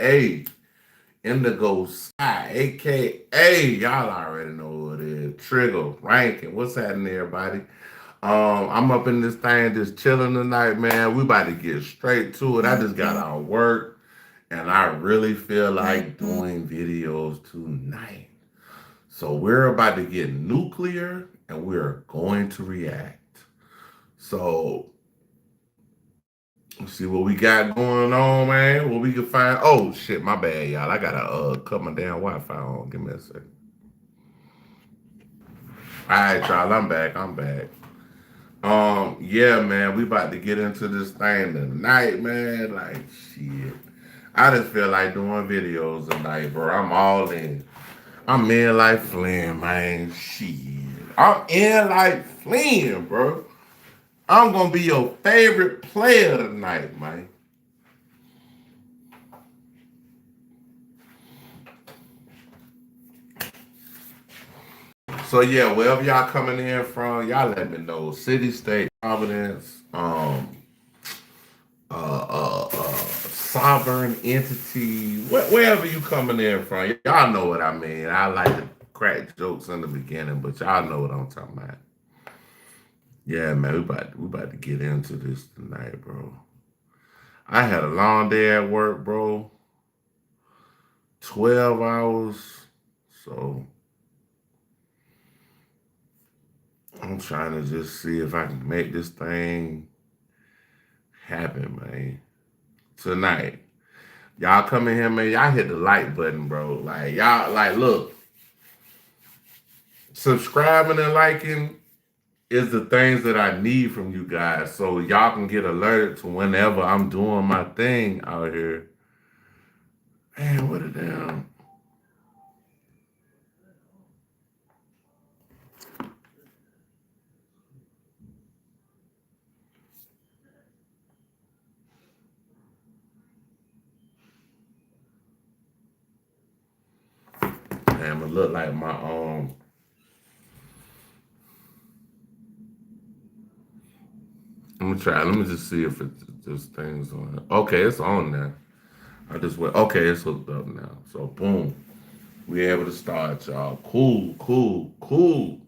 aka Indigo Sky, aka y'all already know who it is. Trigger, Ranking. What's happening, everybody? I'm up in this thing just chilling tonight, man. We about to get straight to it. I just got out of work and I really feel like doing videos tonight. So we're about to get nuclear and we're going to react. So let's see what we got going on, man. What we can find. Oh shit, my bad, y'all. I gotta cut my damn Wi-Fi on. Give me a second. All right, y'all. I'm back. I'm back. Yeah, man. We about to get into this thing tonight, man. Like shit. I just feel like doing videos tonight, bro. I'm all in. I'm in like Flynn, man. Shit. I'm in like Flynn, bro. I'm gonna be your favorite player tonight, man. So yeah, wherever y'all coming in from, y'all let me know. City, state, Providence, sovereign entity, wherever you coming in from, y'all know what I mean. I like to crack jokes in the beginning, but y'all know what I'm talking about. Yeah, man, we about to get into this tonight, bro. I had a long day at work, bro. 12 hours. So I'm trying to just see if I can make this thing happen, man. Tonight. Y'all come in here, man. Y'all hit the like button, bro. Like, y'all, like, look, subscribing and liking is the things that I need from you guys. So y'all can get alerted to whenever I'm doing my thing out here. Man, what a damn. Damn, it look like my I'm gonna try. Let me just see if this thing's on. Okay, it's on now. I just went. Okay, it's hooked up now. So boom, we able to start, y'all. Cool, cool, cool.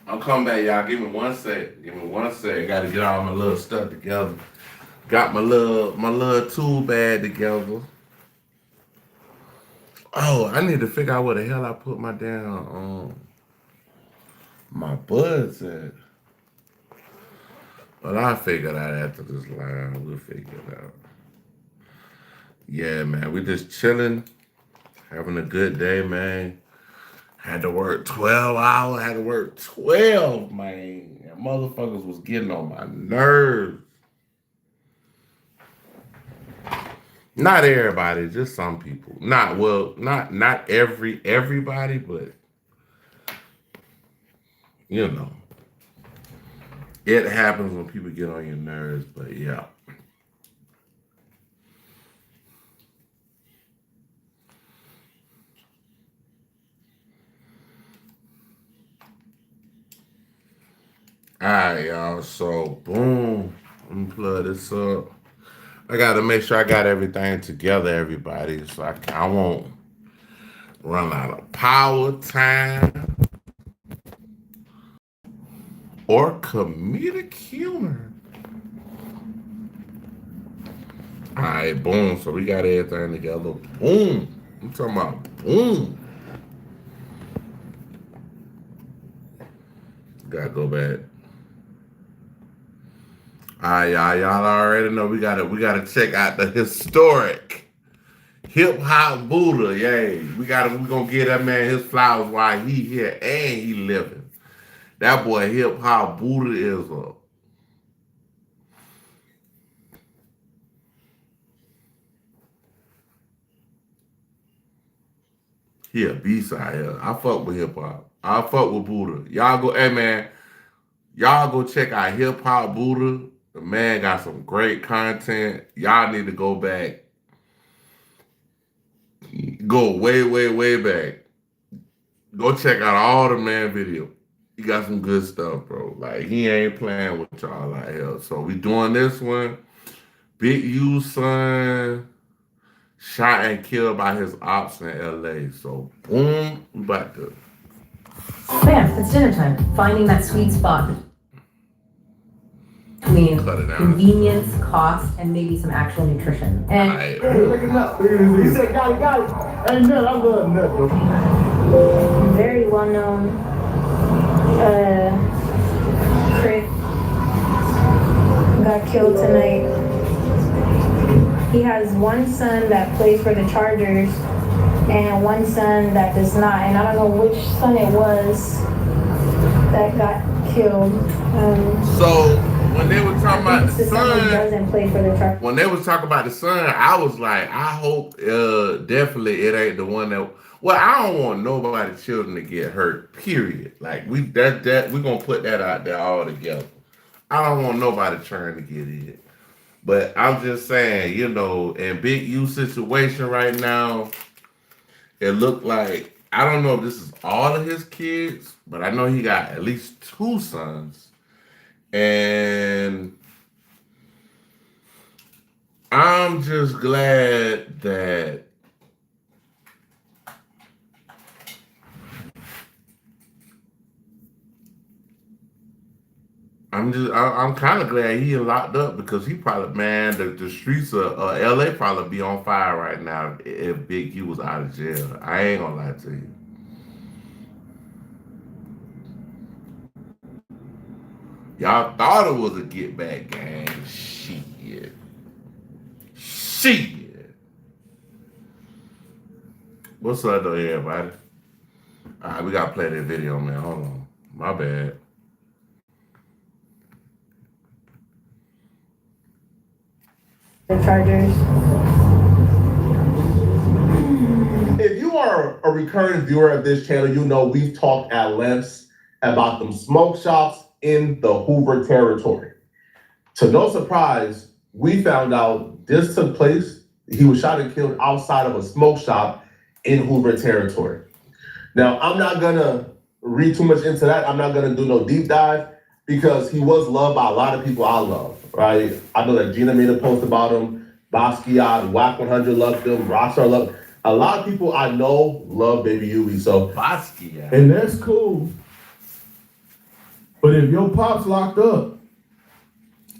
I'll come back, y'all. Give me one sec. Give me one sec. Got to get all my little stuff together. Got my little tool bag together. Oh, I need to figure out where the hell I put my damn my buds at. Well, I'll figure that out after this line. We'll figure it out. Yeah, man. We just chilling, having a good day, man. Had to work 12 hours. Had to work 12, man. And motherfuckers was getting on my nerves. Not everybody, just some people. Not everybody, but you know, it happens when people get on your nerves. But yeah, all right, y'all. So boom, let me plug this up. I got to make sure I got everything together, everybody, so I won't run out of power, time, or comedic humor. All right, boom. So we got everything together. Boom. I'm talking about boom. Gotta go back. All right, y'all already know we gotta check out the historic hip hop Buddha. Yay. We gonna get that man his flowers while he here and he living. That boy hip hop Buddha is a He a beast out here. I fuck with hip hop. I fuck with Buddha. Y'all go, hey man, y'all go check out Hip Hop Buddha. The man got some great content. Y'all need to go back. Go way, way, way back. Go check out all the man video. He got some good stuff, bro. Like he ain't playing with y'all out here. So we doing this one. Big U son shot and killed by his ops in LA. So boom, we about to Bam, it's dinner time. Finding that sweet spot between convenience, cost, and maybe some actual nutrition. And hey, look it up. He said, got it. Ain't nothing. I love nothing. Very well-known Chris got killed tonight. He has one son that plays for the Chargers and one son that does not. And I don't know which son it was that got killed. So when they were talking about the son, doesn't play for the Chargers. When they was talking about the son, I was like, I hope definitely it ain't the one that. Well, I don't want nobody's children to get hurt. Period. Like we gonna put that out there all together. I don't want nobody trying to get it. But I'm just saying, you know, in Big U situation right now, it looked like, I don't know if this is all of his kids, but I know he got at least 2 sons. And I'm just glad that I'm kind of glad he locked up because he probably, man, the streets of LA probably be on fire right now if Big U was out of jail. I ain't gonna lie to you. Y'all thought it was a get back game. Shit. What's up though, everybody? All right, we gotta play that video, man. Hold on. My bad. The Chargers. If you are a recurring viewer of this channel, you know we've talked at lengths about them smoke shops in the Hoover territory. To no surprise, we found out this took place. He was shot and killed outside of a smoke shop in Hoover territory. Now, I'm not gonna read too much into that. I'm not gonna do no deep dive because he was loved by a lot of people I love, right? I know that Gina made a post about him, Basquiat, Wack 100 loved him, Rockstar loved him. A lot of people I know love Baby Huey, so Basquiat. And that's cool. But if your pop's locked up,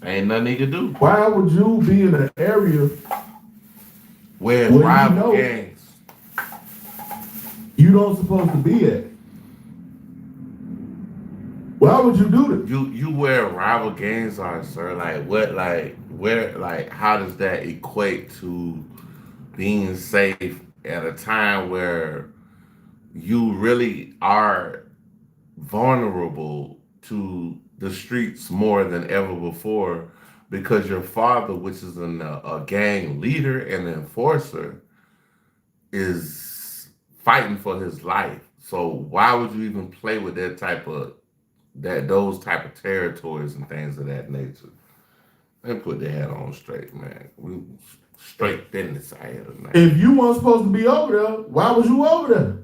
ain't nothing he can do. why would you be in an area Where you rival know gangs. you don't supposed to be at? Why would you do that? You where rival gangs are, sir. Like what, like where, like how does that equate to being safe at a time where you really are vulnerable to the streets more than ever before because your father, which is a gang leader and enforcer, is fighting for his life. So why would you even play with those type of territories and things of that nature? They put their head on straight, man. We straight business out here tonight. If you weren't supposed to be over there, why was you over there?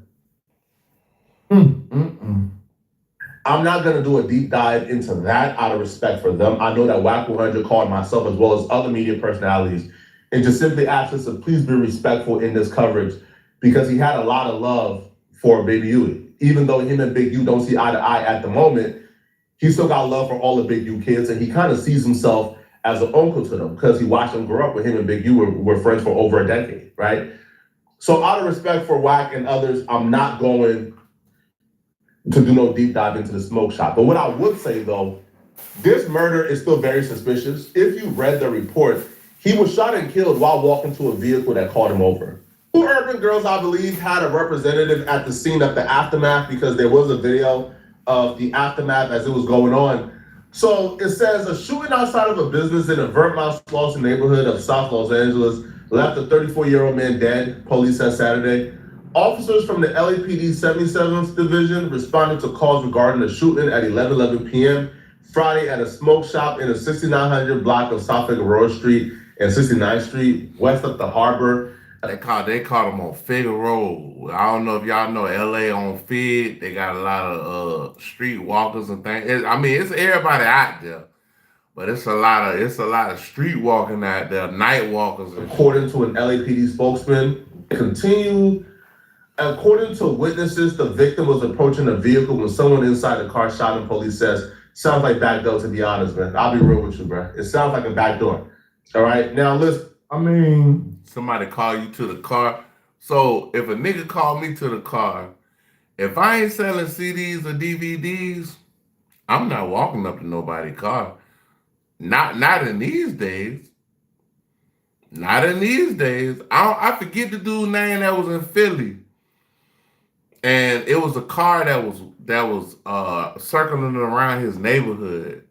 I'm not going to do a deep dive into that out of respect for them. I know that Wack 100 called myself as well as other media personalities and just simply asked us to please be respectful in this coverage because he had a lot of love for Baby Huey. Even though him and Big U don't see eye to eye at the moment, he still got love for all the Big U kids, and he kind of sees himself as an uncle to them because he watched them grow up with him and Big U were friends for over a decade, right? So out of respect for Wack and others, I'm not going to do no deep dive into the smoke shop. But what I would say though, this murder is still very suspicious. If you read the report, he was shot and killed while walking to a vehicle that called him over. Two urban girls, I believe, had a representative at the scene of the aftermath because there was a video of the aftermath as it was going on. So it says a shooting outside of a business in the Vermont Slauson neighborhood of South Los Angeles left a 34-year-old man dead, police said Saturday. Officers from the LAPD 77th Division responded to calls regarding a shooting at 11:11 p.m. Friday at a smoke shop in the 6900 block of South Figueroa Street and 69th Street, west of the harbor. They caught them on Figueroa. I don't know if y'all know LA on Fig. They got a lot of street walkers and things. It's everybody out there, but it's a lot of street walking out there, night walkers. According to an LAPD spokesman, according to witnesses, the victim was approaching a vehicle when someone inside the car shot him. Police says, sounds like back door, to be honest, man. I'll be real with you, bro. It sounds like a back door. All right, now listen. Somebody call you to the car. So if a nigga call me to the car, if I ain't selling CDs or DVDs, I'm not walking up to nobody's car. Not in these days. Not in these days. I forget the dude's name that was in Philly. And it was a car that was circling around his neighborhood.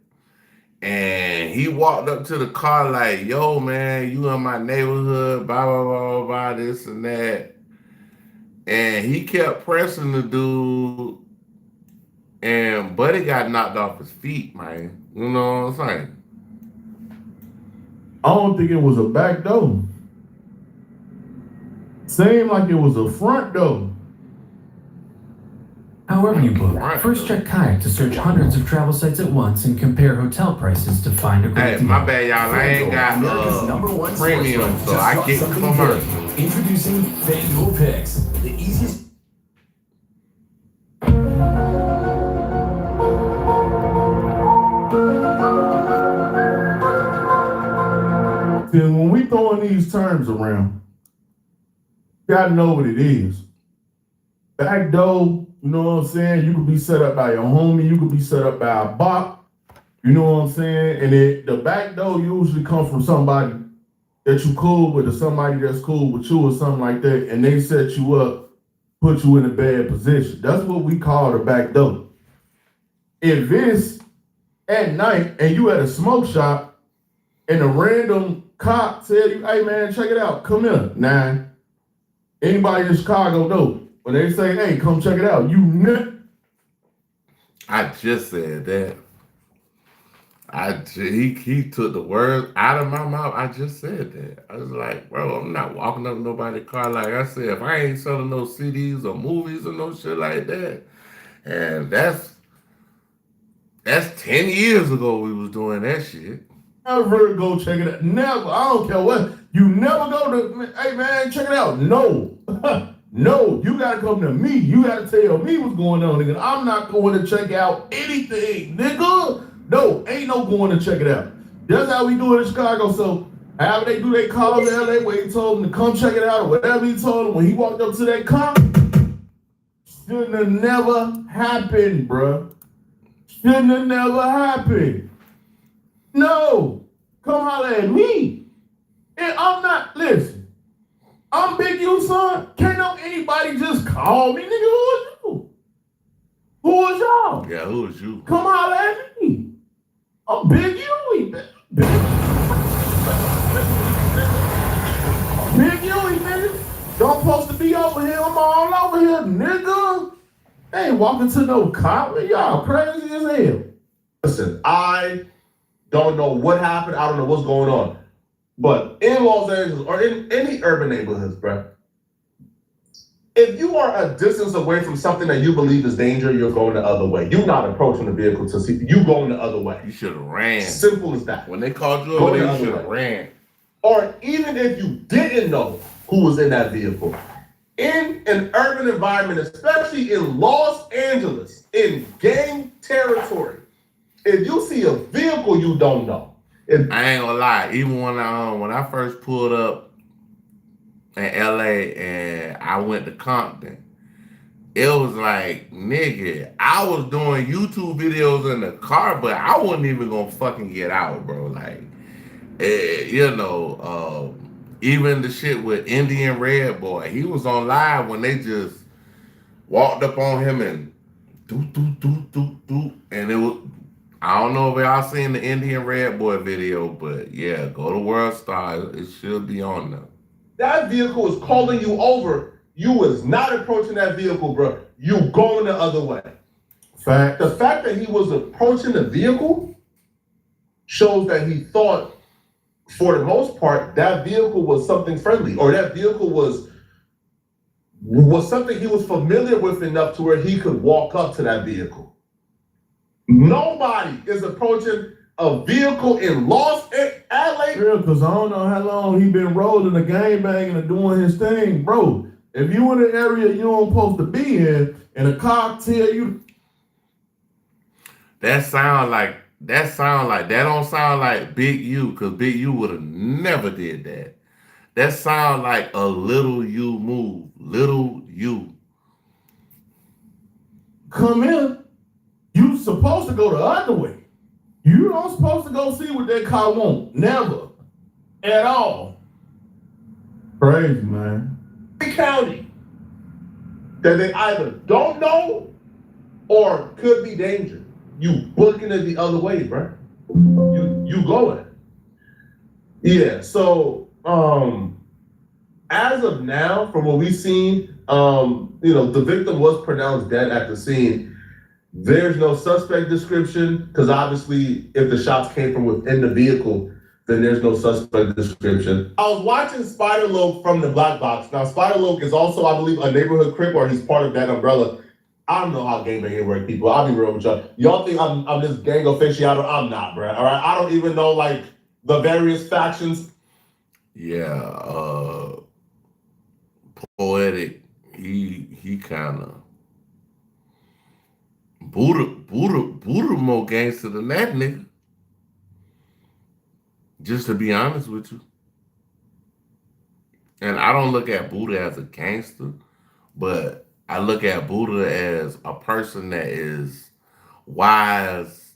And he walked up to the car like, yo, man, you in my neighborhood, blah, blah, blah, blah, blah, this and that. And he kept pressing the dude. And Buddy got knocked off his feet, man. You know what I'm saying? I don't think it was a back door. Seemed like it was a front door. However you book, first check Kayak to search hundreds of travel sites at once and compare hotel prices to find a great deal. My bad, y'all. I ain't got premium, so I get commercial. Introducing FanDuel Picks, the easiest. Then when we throwing these terms around, you gotta know what it is. Back door, you know what I'm saying? You could be set up by your homie, you could be set up by a bot, you know what I'm saying? And the back door usually comes from somebody that you cool with or somebody that's cool with you or something like that, and they set you up, put you in a bad position. That's what we call the back door. If it's at night and you at a smoke shop and a random cop tell you, hey man, check it out, come here. Nah, anybody in Chicago know. When they say, hey, come check it out, I just said that. He took the words out of my mouth. I just said that. I was like, bro, I'm not walking up nobody's car. Like I said, if I ain't selling no CDs or movies or no shit like that, and that's 10 years ago we was doing that shit. Never go check it out. Never. I don't care what. You never go to, hey man, check it out. No. No, you gotta come to me. You gotta tell me what's going on, nigga. I'm not going to check out anything, nigga. No, ain't no going to check it out. That's how we do it in Chicago. So however they do, they call up to LA where he told him to come check it out or whatever he told him when he walked up to that car. Shouldn't have never happened, bruh. Shouldn't have never happened. No, come holler at me. And I'm not, listen. I'm Big U, son. Can't no anybody just call me, nigga. Who is you? Who is y'all? Yeah, who is you? Come holler at me. I'm Big U, Big U, nigga. Don't supposed to be over here. I'm all over here, nigga. They ain't walking to no cop. Y'all crazy as hell. Listen, I don't know what happened. I don't know what's going on. But in Los Angeles or in any urban neighborhoods, bro, if you are a distance away from something that you believe is danger, you're going the other way. You're not approaching the vehicle to see. You going the other way. You should have ran. Simple as that. When they called you over there, you should have ran. Or even if you didn't know who was in that vehicle, in an urban environment, especially in Los Angeles, in gang territory, if you see a vehicle you don't know, I ain't gonna lie. Even when I first pulled up in LA and I went to Compton, it was like, nigga, I was doing YouTube videos in the car, but I wasn't even gonna fucking get out, bro. Like, even the shit with Indian Red Boy, he was on live when they just walked up on him and do, and it was. I don't know if y'all seen the Indian Red Boy video, but yeah, go to World Star. It should be on there. That vehicle is calling you over you was not approaching that vehicle, bro. You going the other way. Fact. The fact that he was approaching the vehicle shows that he thought, for the most part, that vehicle was something friendly, or that vehicle was something he was familiar with enough to where he could walk up to that vehicle. Nobody is approaching a vehicle in Los Angeles. Real, because I don't know how long he been rolling the game banging and doing his thing, bro. If you in an area you don't supposed to be in, and a cop tell you, that don't sound like Big U, because Big U would have never did that. That sound like a little U move. Little U. come in, you supposed to go the other way. You don't supposed to go see what that car want. Never. At all. Crazy, man. County that they either don't know or could be danger. You booking it the other way, bro. You going. Yeah, so as of now, from what we've seen, the victim was pronounced dead at the scene. There's no suspect description, because obviously if the shots came from within the vehicle, then there's no suspect description. I was watching Spider Loc from the Black Box. Now, Spider Loc is also, I believe, a neighborhood crip, or he's part of that umbrella. I don't know how gangbanging work, people. I'll be real with y'all. Y'all think I'm this gang aficionado? I'm not, bro. All right, I don't even know like the various factions. Yeah, Poetic. He kind of Buddha more gangster than that nigga. Just to be honest with you. And I don't look at Buddha as a gangster, but I look at Buddha as a person that is wise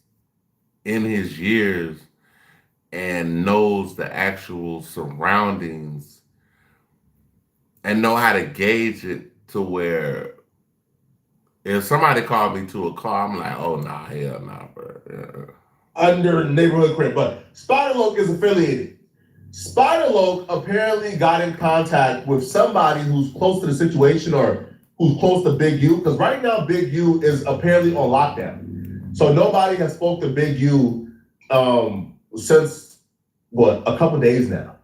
in his years and knows the actual surroundings and know how to gauge it to where if somebody called me to a car, I'm like, oh, nah, hell nah, bro. Yeah. Under neighborhood crip, but Spider Loc is affiliated. Spider Loc apparently got in contact with somebody who's close to the situation or who's close to Big U, because right now Big U is apparently on lockdown. So nobody has spoke to Big U since, a couple days now.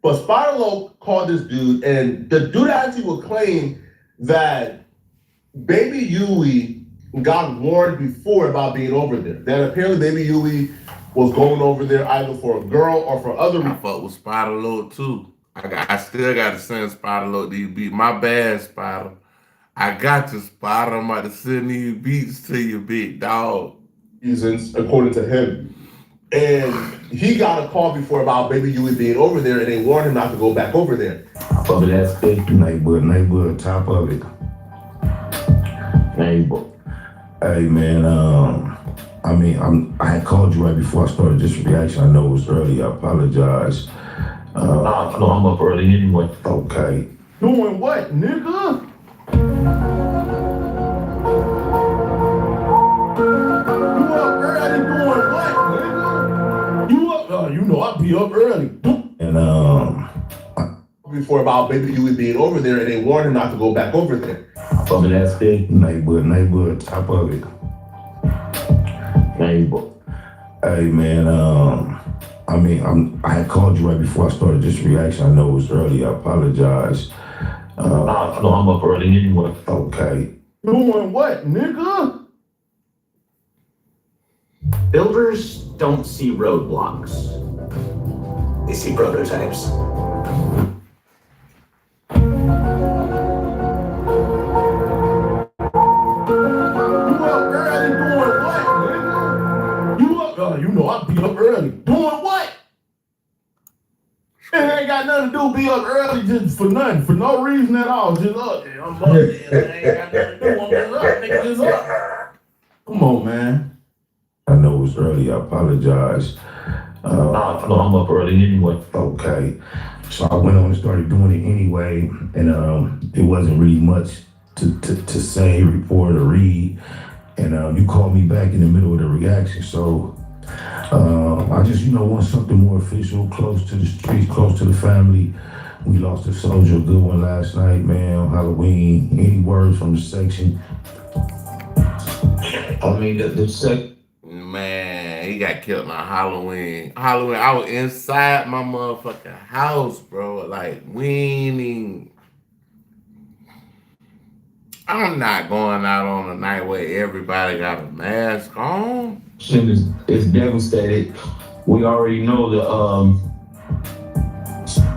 But Spider Loc called this dude, and the dude actually would claim that Baby Huey got warned before about being over there. That apparently Baby Huey was going over there either for a girl or for other reasons. I fuck with Spider Loc too. I still got to send Spider Loc these beats. My bad, Spider. I got you, Spider. I'm about to send these beats to you, big dog. Reasons, according to him. And he got a call before about Baby Huey being over there, and they warned him not to go back over there. But that's big neighborhood, top of it. Neighbor. Hey man, I had called you right before I started this reaction. I know it was early. I apologize. No, I'm up early anyway. Okay. Doing what, nigga? You up early doing what, nigga? You up? I'll be up early. And Before about Baby Huey being over there, and they warned him not to go back over there. but that's big neighborhood, top of it. Neighbor. Hey man, I had called you right before I started this reaction. I know it was early. I apologize. No, I'm up early anyway. Okay. Doing what, nigga? Builders don't see roadblocks. They see prototypes. I'll be up early. Doing what? It ain't got nothing to do with be up early just for nothing, for no reason at all. Just up there. I'm up there. Ain't got nothing to do. I'm just up. Nigga, just up. Come on, man. I know it was early. I apologize. No, I'm up early anyway. Okay. So I went on and started doing it anyway, and it wasn't really much to say, report, or read. And you called me back in the middle of the reaction, so I just, want something more official, close to the streets, close to the family. We lost a soldier, a good one last night, man, on Halloween. Any words from the section? I mean, Man, he got killed on Halloween. Halloween, I was inside my motherfucking house, bro. Like, we ain't even... I'm not going out on a night where everybody got a mask on. shit is devastated. We already know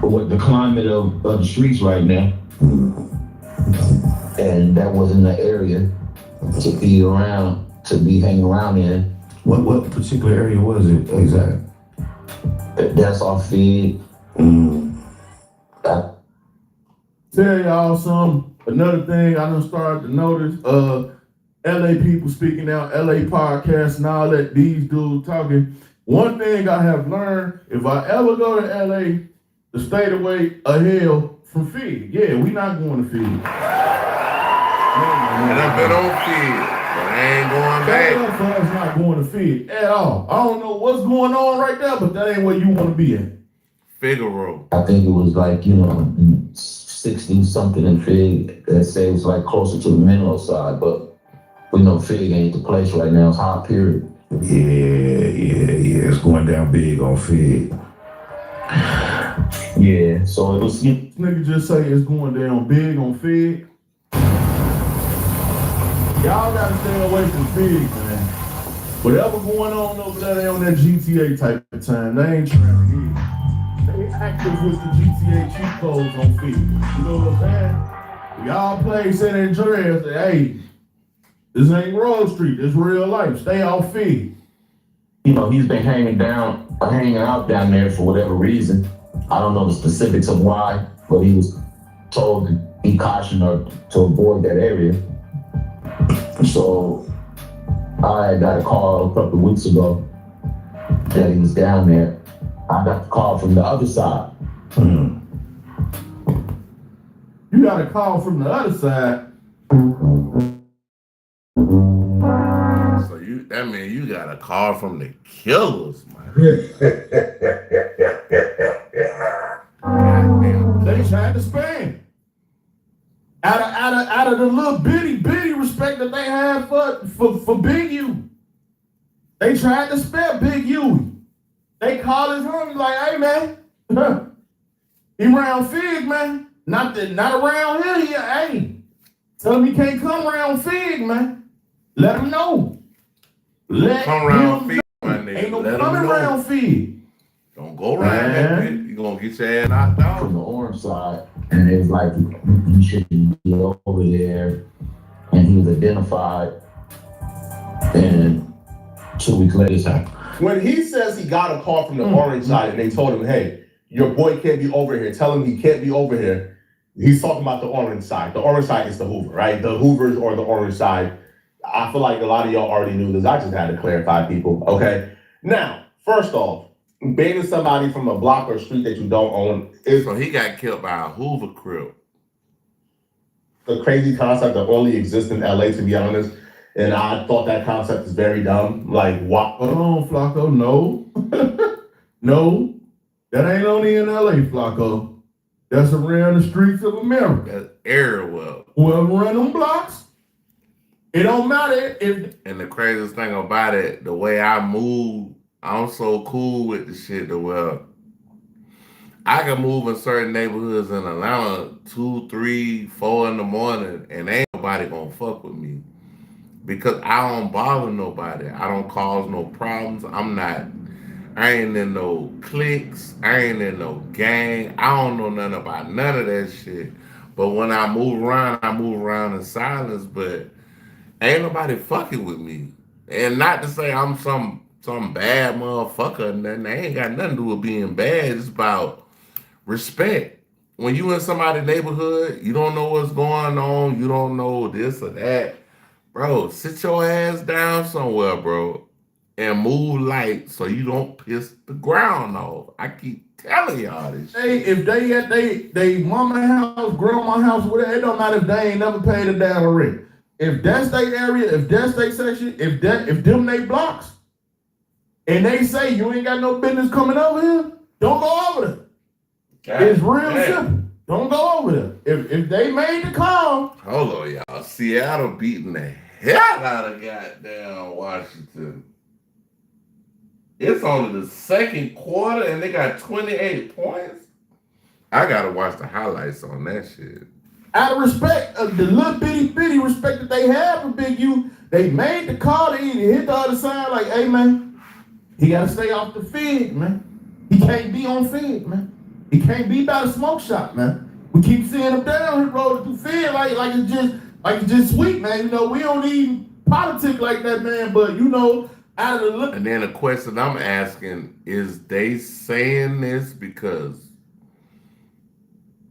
what the climate of the streets right now, and that wasn't the area to be hanging around in. What particular area was it exactly? That's our feed. Tell y'all another thing I done started to notice, LA people speaking out, LA podcasts and all that, these dudes talking. One thing I have learned, if I ever go to LA, to stay away a hell from feed. Yeah, we not going to feed. And I've been on feed, but I ain't going back. For us not going to feed at all. I don't know what's going on right there, but that ain't where you want to be at. Figaro. I think it was like, 60 something in Fig. That say it's like closer to the mineral side, but we know Fig ain't the place right now. It's hot, period. Yeah. It's going down big on Fig. Yeah, so it was. This nigga just say it's going down big on Fig. Y'all gotta stay away from Fig, man. Whatever going on over there, they on that GTA type of time. They ain't trying to hit. They active with the GTA cheat codes on Fig. You know what I'm saying? Y'all play San Andreas, say, hey, this ain't Road Street, this real life. Stay off Fig. He's been hanging out down there for whatever reason. I don't know the specifics of why, but he was told to be cautioned or to avoid that area. So I got a call a couple of weeks ago that he was down there. I got the call from the other side. You got a call from the other side. So that means you got a call from the killers, man. They tried to spam. Out of the little bitty respect that they have for Big U. They tried to spare Big U. They called his homie like, hey man, he around Fig, man. Not around here, hey. Tell him he can't come around Fig, man. Let him know. Come around Fig, my nigga. Ain't no coming around Fig. Don't go around that bitch. You gonna get your ass knocked out. From the orange side, and it was like, you shouldn't be over there. And he was identified, and 2 weeks later, it's happened. When he says he got a call from the orange side and they told him, hey, your boy can't be over here, tell him he can't be over here, he's talking about the orange side. The orange side is the Hoover, right? The Hoovers or the orange side. I feel like a lot of y'all already knew this. I just had to clarify, people, okay? Now, first off, banning somebody from a block or street that you don't own is So he got killed by a Hoover crib. a crazy concept that only exists in LA, to be honest. And I thought that concept is very dumb. Like, what? Hold on, Flacco. No. No. That ain't only in LA, Flacco. That's around the streets of America. That's everywhere. Whoever run them blocks, it don't matter if... And the craziest thing about it, the way I move, I'm so cool with the shit that, well, I can move in certain neighborhoods in Atlanta 2, 3, 4 in the morning, and ain't nobody gonna fuck with me. Because I don't bother nobody. I don't cause no problems. I ain't in no cliques. I ain't in no gang. I don't know nothing about none of that shit. But when I move around in silence, but ain't nobody fucking with me. And not to say I'm some bad motherfucker, and nothing. They ain't got nothing to do with being bad. It's about respect. When you in somebody's neighborhood, you don't know what's going on. You don't know this or that. Bro, sit your ass down somewhere, bro, and move light so you don't piss the ground off. I keep telling y'all this shit. If they at they mama house, grandma house, whatever, it don't matter if they ain't never paid a damn rent. If that's their area, if that's their section, if them they blocks, and they say you ain't got no business coming over here, don't go over there. It's real simple. Don't go over there. If they made the call. Hold on, y'all. Seattle beating the hell out of goddamn Washington. It's only the second quarter and they got 28 points. I gotta watch the highlights on that shit. Out of respect, of the little bitty respect that they have for Big U, they made the call. They either hit the other side like, hey man, he gotta stay off the field, man. He can't be on field, man. He can't be by the smoke shop, man. We keep seeing him down, he rolling through field like it's just sweet, man. You know, we don't need politics like that, man. But you know, out of the look. And then the question I'm asking is, they saying this because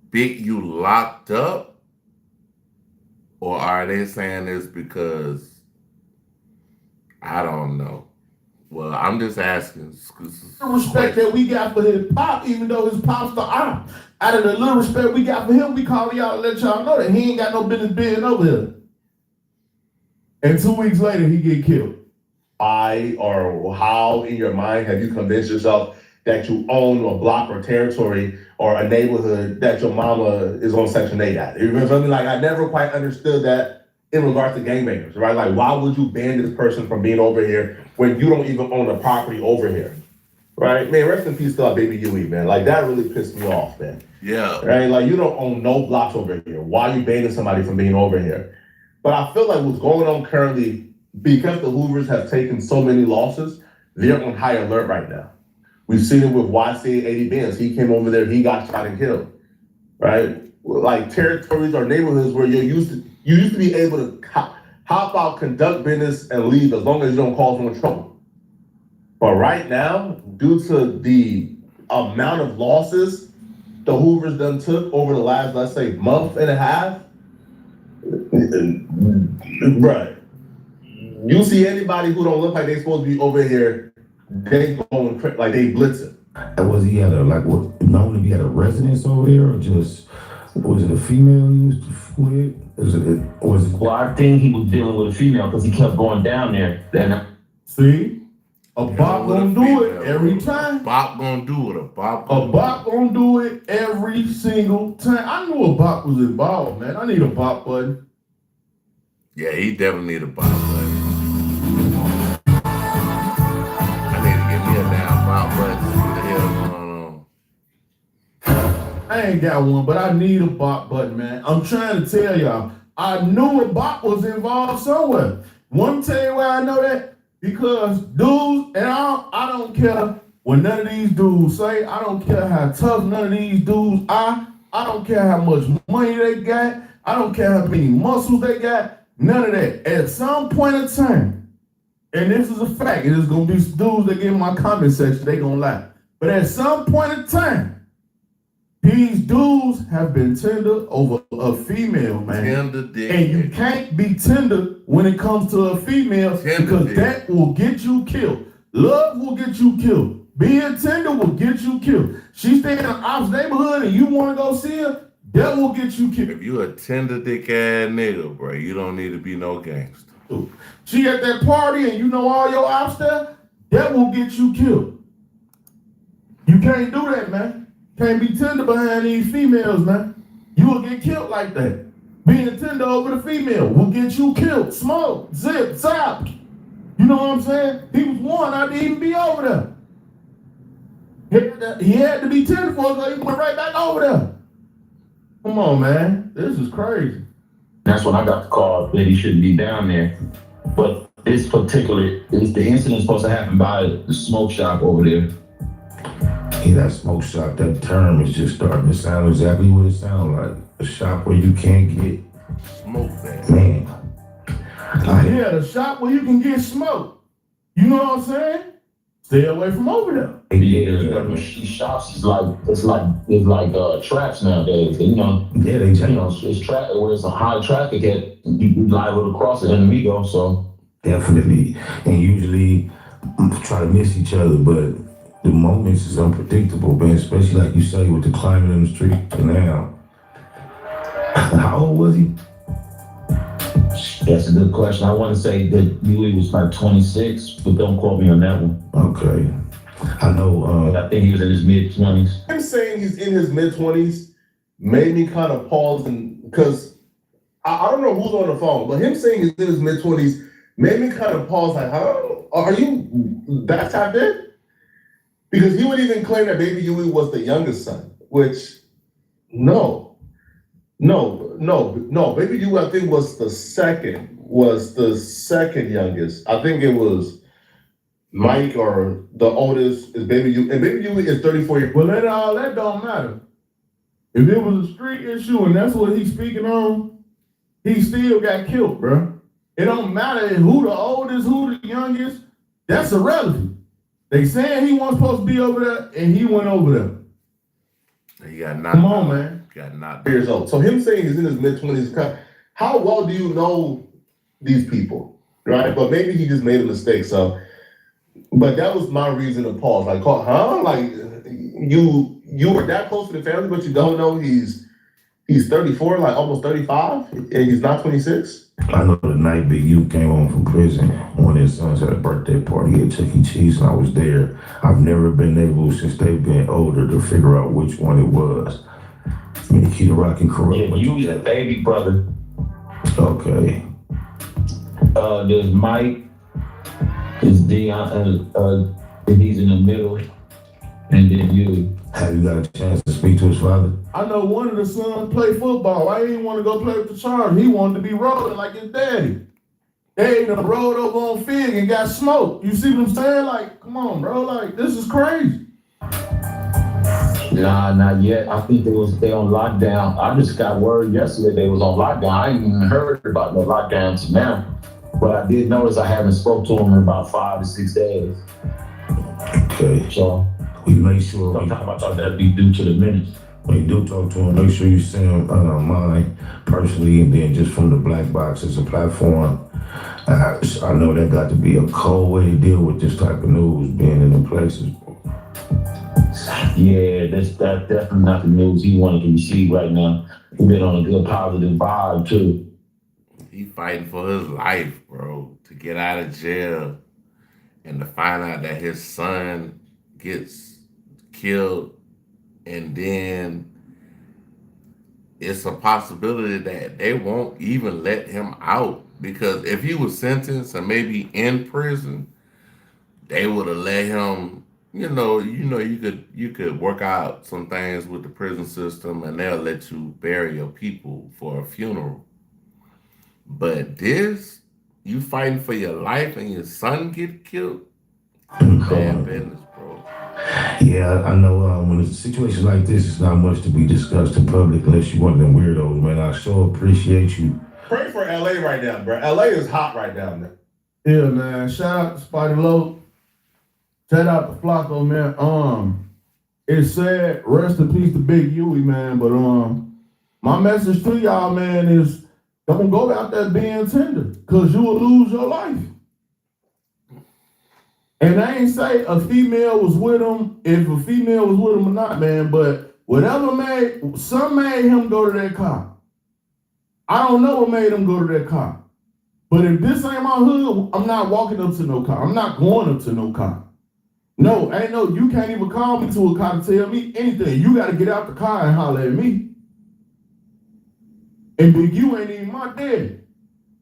Big U locked up? Or are they saying this because, I don't know. Well, I'm just asking. The respect that we got for his pop, even though his pop's the op. Out of the little respect we got for him, we call y'all to let y'all know that he ain't got no business being over here. And 2 weeks later, he get killed. Why or how in your mind have you convinced yourself that you own a block or territory or a neighborhood that your mama is on Section 8 at? You know what I mean? Like, I never quite understood that in regards to gangbangers, right? Like, why would you ban this person from being over here when you don't even own a property over here, right? Man, rest in peace to our baby Huey, man. Like, that really pissed me off, man. Yeah. Right? Like, you don't own no blocks over here. Why are you banning somebody from being over here? But I feel like what's going on currently, because the Hoovers have taken so many losses, they're on high alert right now. We've seen it with YC 80 Benz. He came over there, he got shot and killed, right? Like territories or neighborhoods where you used to be able to hop out, conduct business, and leave as long as you don't cause no trouble. But right now, due to the amount of losses the Hoovers done took over the last, let's say, month and a half, right? You see anybody who don't look like they supposed to be over here, they going like they blitzing. And was he at known to be at a residence over there, or just, was it a female he was with? Well, I think he was dealing with a female because he kept going down there. Then see, a bop gonna do it every time. Bop gonna do it. A bop gonna do it every single time. I knew a bop was involved, man. I need a bop button. Yeah, he definitely need a bop button. I need to get me a damn bop button. What the hell going on? I ain't got one, but I need a bop button, man. I'm trying to tell y'all, I knew a bop was involved somewhere. Want to tell you why I know that? Because dudes, and I don't care what none of these dudes say. I don't care how tough none of these dudes are. I don't care how much money they got. I don't care how many muscles they got. None of that. At some point in time, and this is a fact, and there's gonna be dudes that get in my comment section, they gonna lie. But at some point in time, these dudes have been tender over a female, man. Tender dick. And you can't be tender when it comes to a female, because that will get you killed. Love will get you killed. Being tender will get you killed. She stay in an ops neighborhood and you want to go see her, that will get you killed. If you a tender dick ass nigga, bro, you don't need to be no gangster. She at that party and you know all your ops there, that will get you killed. You can't do that, man. Can't be tender behind these females, man. You will get killed like that. Being tender over the female will get you killed. Smoke, zip, zap. You know what I'm saying? He was one not to even be over there. He had to be tender for us, so he went right back over there. Come on, man. This is crazy. that's when I got the call that he shouldn't be down there. But the incident supposed to happen by the smoke shop over there. Yeah, that smoke shop, that term is just starting to sound exactly what it sounds like. A shop where you can't get smoke that. Man. Yeah, the shop where you can get smoke. You know what I'm saying? Stay away from over there. Yeah, these shops is like traps nowadays. You know, yeah, they it's traffic where it's a high traffic at you liable to cross it in Amigo. So definitely, and usually try to miss each other, but the moments is unpredictable, man. Especially like you say with the climbing in the street now. How old was he? That's a good question. I want to say that Huey was like 26, but don't quote me on that one. Okay. I know. I think he was in his mid-20s. Him saying he's in his mid-20s made me kind of pause, and because I don't know who's on the phone, but him saying he's in his mid-20s made me kind of pause, like, huh? Are you that tapped in? Because he would even claim that Baby Huey was the youngest son, which, no. Baby Huey, I think, was the second youngest. I think it was Mike, or the oldest is Baby Huey, and Baby Huey is 34 years old. Well, all that don't matter. If it was a street issue and that's what he's speaking on, he still got killed, bro. It don't matter who the oldest, who the youngest. That's irrelevant. They saying he wasn't supposed to be over there, and he went over there. He got knocked. Come on, man. Got knocked. Years old. So him saying he's in his mid-20s, how well do you know these people, right? But maybe he just made a mistake. So, but that was my reason to pause. Like, huh? Like, you were that close to the family, but you don't know he's 34, like almost 35, and he's not 26. I know the night Big U came home from prison, one of his sons had a birthday party at Chuck E. Cheese, and I was there. I've never been able, since they've been older, to figure out which one it was. I mean, Kid Rock and Corrupt. Yeah, you was a baby brother. Okay. There's Mike, there's Dion, and he's in the middle, and then you. Have you got a chance to speak to his father? I know one of the sons play football. Why he didn't want to go play with the Chargers? He wanted to be rolling like his daddy. They done rolled over on Fig and got smoked. You see what I'm saying? Like, come on, bro. Like, this is crazy. Nah, not yet. I think they on lockdown. I just got word yesterday they was on lockdown. I ain't even heard about no lockdown to now. But I did notice I haven't spoke to him in about 5 to 6 days. Okay. So We make sure sometimes I thought that'd be due to the minutes. when you do talk to him, make sure you send him mine personally, and then just from the Black Box as a platform. I know that got to be a cold way to deal with this type of news, being in them places. Yeah, that's definitely not the news he wanted to receive right now. He been on a good positive vibe too. He fighting for his life, bro, to get out of jail and to find out that his son gets killed, and then it's a possibility that they won't even let him out, because if he was sentenced and maybe in prison, they would have let him. You could work out some things with the prison system, and they'll let you bury your people for a funeral. But this, you fighting for your life and your son get killed? Bad business, bro. Yeah, I know when it's a situation like this, it's not much to be discussed in public unless you one of them weirdos, man. I sure appreciate you. Pray for LA right now, bro. LA is hot right now, man. Yeah, man. Shout out to Spotty Low. Shout out to Flacco, man. It's sad. Rest in peace to Big Huey, man. But my message to y'all, man, is don't go out there being tender, cause you will lose your life. And I ain't say a female was with him, if a female was with him or not, man. But whatever made him go to that car. I don't know what made him go to that car. But if this ain't my hood, I'm not walking up to no car. I'm not going up to no car. No, you can't even call me to a car to tell me anything. You got to get out the car and holler at me. And Big U ain't even my daddy.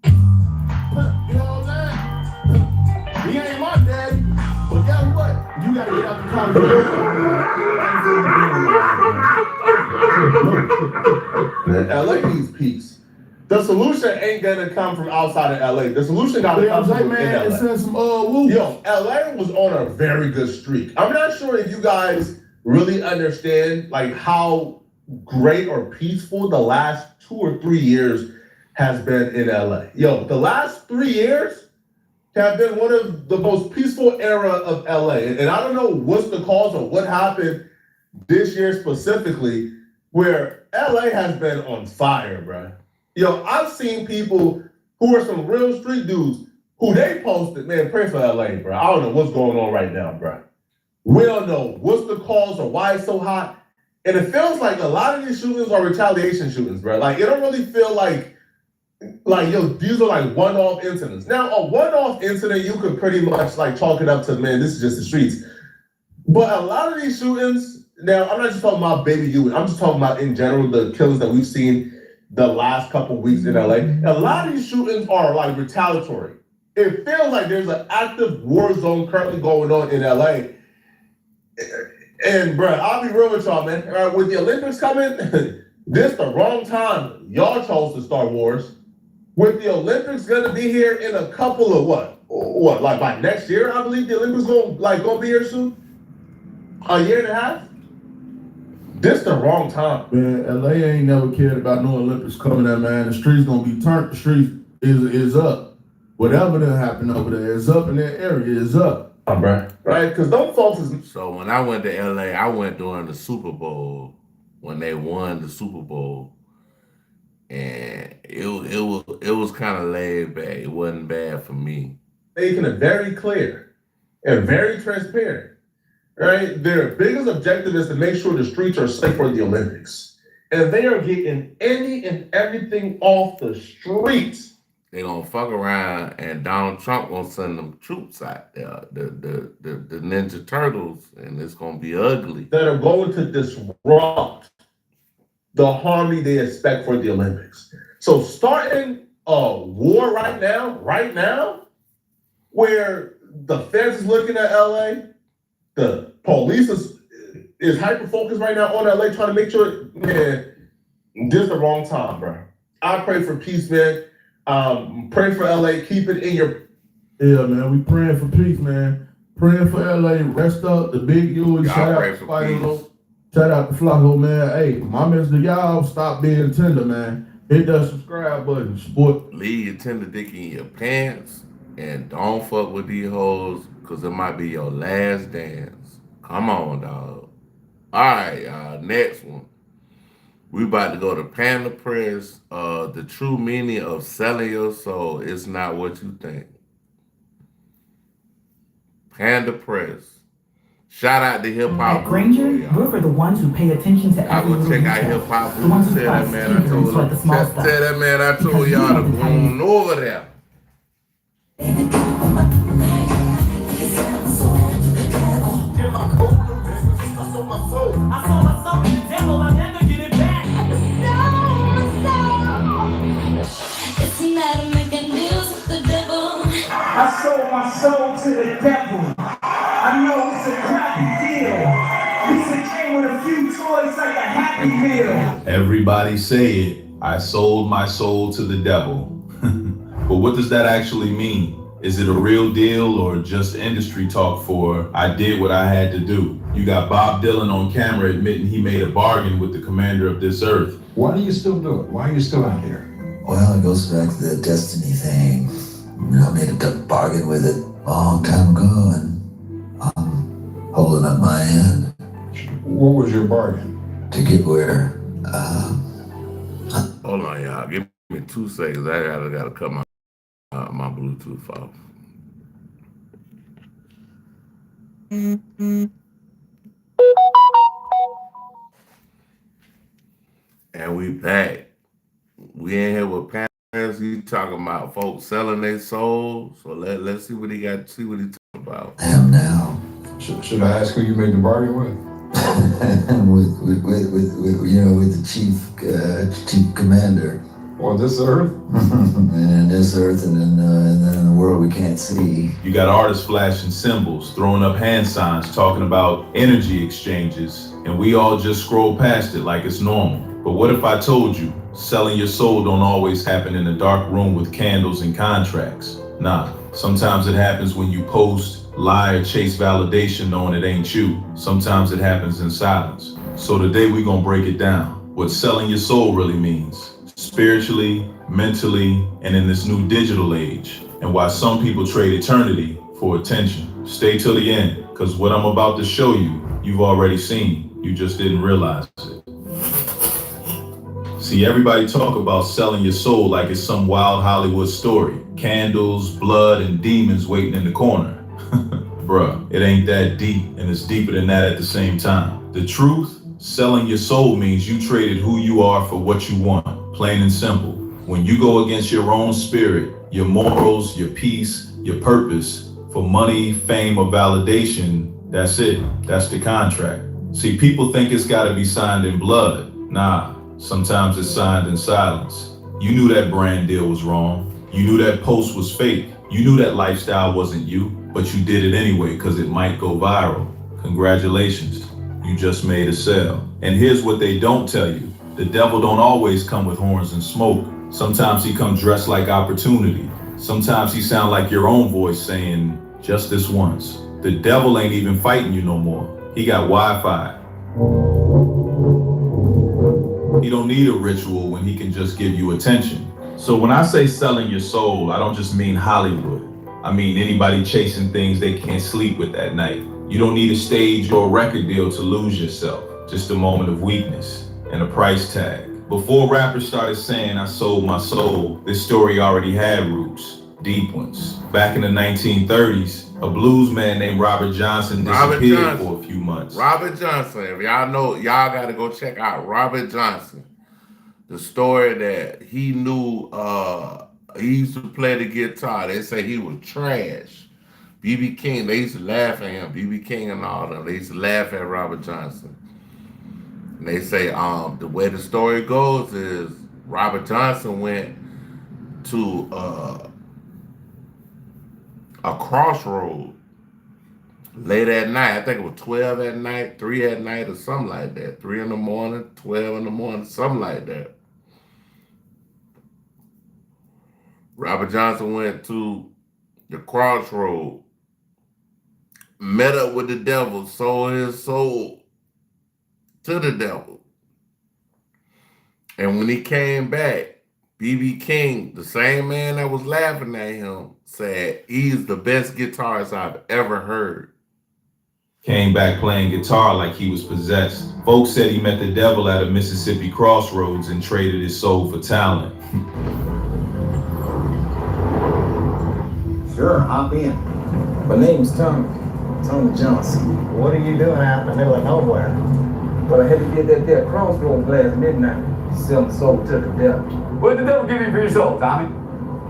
You know what I'm saying? He ain't my daddy. But guess what? You got to get out the car. Man, LA needs peace. The solution ain't gonna come from outside of LA. The solution gotta come from within LA. Yo, LA was on a very good streak. I'm not sure if you guys really understand like how great or peaceful the last 2 or 3 years has been in LA. Yo, the last 3 years have been one of the most peaceful era of LA. And I don't know what's the cause or what happened this year specifically, where LA has been on fire, bro. Yo, I've seen people who are some real street dudes who they posted, man, pray for LA, bro. I don't know what's going on right now, bro. We don't know what's the cause or why it's so hot. And it feels like a lot of these shootings are retaliation shootings, bro. Like, it don't really feel like, yo, these are like one-off incidents. Now, a one-off incident, you could pretty much like chalk it up to, man, this is just the streets. But a lot of these shootings, now I'm not just talking about Baby U, I'm just talking about in general the killings that we've seen the last couple of weeks in LA. A lot of these shootings are like retaliatory. It feels like there's an active war zone currently going on in LA. And bro, I'll be real with y'all, man. With the Olympics coming, this the wrong time. Y'all chose to start wars. With the Olympics gonna be here in a couple of what, like by next year, I believe the Olympics gonna be here soon. A year and a half? This the wrong time. Man, LA ain't never cared about no Olympics coming there, man. The streets gonna be turned. The streets is up. Whatever that happen over there is up in that area, is up. Right? Because those folks is. So when I went to LA, I went during the Super Bowl when they won the Super Bowl, and it was kind of laid back. It wasn't bad for me. Making it very clear and very transparent. Right? Their biggest objective is to make sure the streets are safe for the Olympics. And they are getting any and everything off the streets. They gonna fuck around and Donald Trump gonna send them troops out there, the Ninja Turtles, and it's gonna be ugly. That are going to disrupt the harmony they expect for the Olympics. So starting a war right now, where the feds is looking at LA, the police is hyper-focused right now on LA, trying to make sure, man, this is the wrong time, bro. I pray for peace, man. Pray for LA, keep it in your... Yeah, man, we praying for peace, man. Praying for LA, rest up, the big U, shout out to Spider-Man. Shout out to Flacco, man. Hey, my message to y'all, stop being tender, man. Hit that subscribe button, sport. Leave your tender dick in your pants and don't fuck with these hoes, because it might be your last dance. Come on, dog. All right, next one. We about to go to Panda Press. The true meaning of selling your soul is not what you think. Panda Press. Shout out to Hip Hop. At Granger, we're for the ones who pay attention to I every will little check out detail. Hip Hop. The ones who Tell spot that man I sneakers and told sweat the him. small Tell stuff. that man I told Because you y'all to know the go timing. on over there. I sold my soul to the devil, I'll never get it back. It's not making deals with the devil. I sold my soul to the devil. I know it's a crappy deal. Lisa came with a few toys like a Happy Meal. Everybody say it. I sold my soul to the devil. But what does that actually mean? Is it a real deal or just industry talk for I did what I had to do? You got Bob Dylan on camera admitting he made a bargain with the commander of this earth. Why do you still do it? Why are you still out here? Well, it goes back to the destiny thing. I made a bargain with it a long time ago, and I'm holding up my end. What was your bargain? To get where, Hold on, y'all. Give me 2 seconds. I gotta cut my Bluetooth off. And we back. We in here with Pants. He talking about folks selling their soul. So let's see what he got. See what he talking about. I am now. Should I ask who you made the bargain with? with the chief commander. On this earth? And in this earth, and then in the world we can't see. You got artists flashing symbols, throwing up hand signs, talking about energy exchanges, and we all just scroll past it like it's normal. But what if I told you, selling your soul don't always happen in a dark room with candles and contracts? Nah, sometimes it happens when you post, lie, or chase validation knowing it ain't you. Sometimes it happens in silence. So today we gonna break it down, what selling your soul really means. Spiritually, mentally, and in this new digital age, and why some people trade eternity for attention. Stay till the end, because what I'm about to show you, you've already seen, you just didn't realize it. See, everybody talk about selling your soul like it's some wild Hollywood story. Candles, blood, and demons waiting in the corner. Bruh, it ain't that deep, and it's deeper than that at the same time. The truth, selling your soul means you traded who you are for what you want. Plain and simple. When you go against your own spirit, your morals, your peace, your purpose, for money, fame, or validation, That's it. That's the contract. See, people think it's gotta be signed in blood. Nah, sometimes it's signed in silence. You knew that brand deal was wrong. You knew that post was fake. You knew that lifestyle wasn't you, but you did it anyway because it might go viral. Congratulations, you just made a sale. And here's what they don't tell you. The devil don't always come with horns and smoke. Sometimes he comes dressed like opportunity. Sometimes he sound like your own voice saying, just this once. The devil ain't even fighting you no more. He got Wi-Fi. He don't need a ritual when he can just give you attention. So when I say selling your soul, I don't just mean Hollywood. I mean anybody chasing things they can't sleep with at night. You don't need a stage or a record deal to lose yourself. Just a moment of weakness and a price tag. Before rappers started saying I sold my soul, this story already had roots, deep ones. Back in the 1930s, a blues man named Robert Johnson disappeared for a few months. Robert Johnson, if y'all know, y'all gotta go check out Robert Johnson. The story that he knew, he used to play the guitar. They say he was trash. B.B. King, they used to laugh at him. B.B. King and all them, they used to laugh at Robert Johnson. And they say the way the story goes is Robert Johnson went to a crossroad late at night. I think it was 12 at night, 3 at night, or something like that. 3 in the morning, 12 in the morning, something like that. Robert Johnson went to the crossroad, met up with the devil, sold his soul to the devil. And when he came back, B.B. King, the same man that was laughing at him, said he's the best guitarist I've ever heard. Came back playing guitar like he was possessed. Folks said he met the devil at a Mississippi crossroads and traded his soul for talent. Sure, hop in. My name's Tony Johnson. What are you doing out in the middle of nowhere? Well, I had to get that there crossroads last midnight. Sell my soul to the devil. What did the devil give you for your soul, Tommy?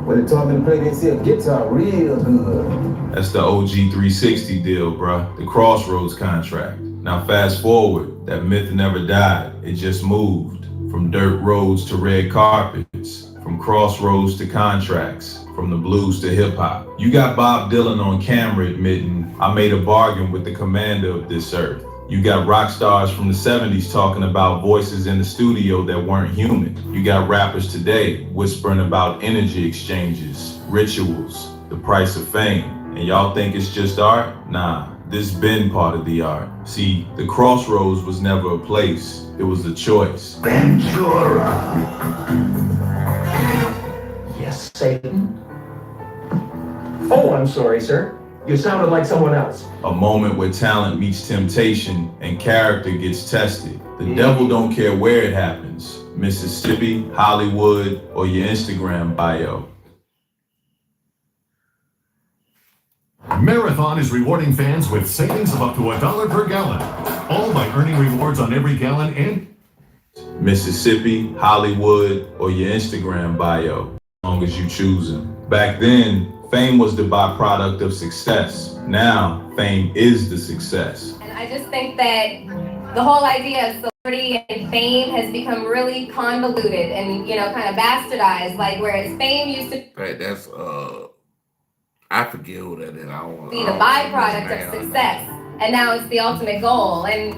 Well, they taught me to play that guitar real good. That's the OG 360 deal, bruh. The Crossroads contract. Now fast forward, that myth never died. It just moved. From dirt roads to red carpets. From crossroads to contracts. From the blues to hip hop. You got Bob Dylan on camera admitting, I made a bargain with the commander of this earth. You got rock stars from the 70s talking about voices in the studio that weren't human. You got rappers today whispering about energy exchanges, rituals, the price of fame. And y'all think it's just art? Nah, this been part of the art. See, the crossroads was never a place, it was a choice. Ventura. Yes, Satan. Oh, I'm sorry, sir. You sounded like someone else. A moment where talent meets temptation and character gets tested. The devil don't care where it happens. Mississippi, Hollywood, or your Instagram bio. Marathon is rewarding fans with savings of up to $1 per gallon. All by earning rewards on every gallon and Mississippi, Hollywood, or your Instagram bio, as long as you choose them. Back then, fame was the byproduct of success. Now, fame is the success. And I just think that the whole idea of celebrity and fame has become really convoluted and, kind of bastardized. Like, whereas fame used to That's, I forget who that is. I don't be the byproduct of success, and now it's the ultimate goal. And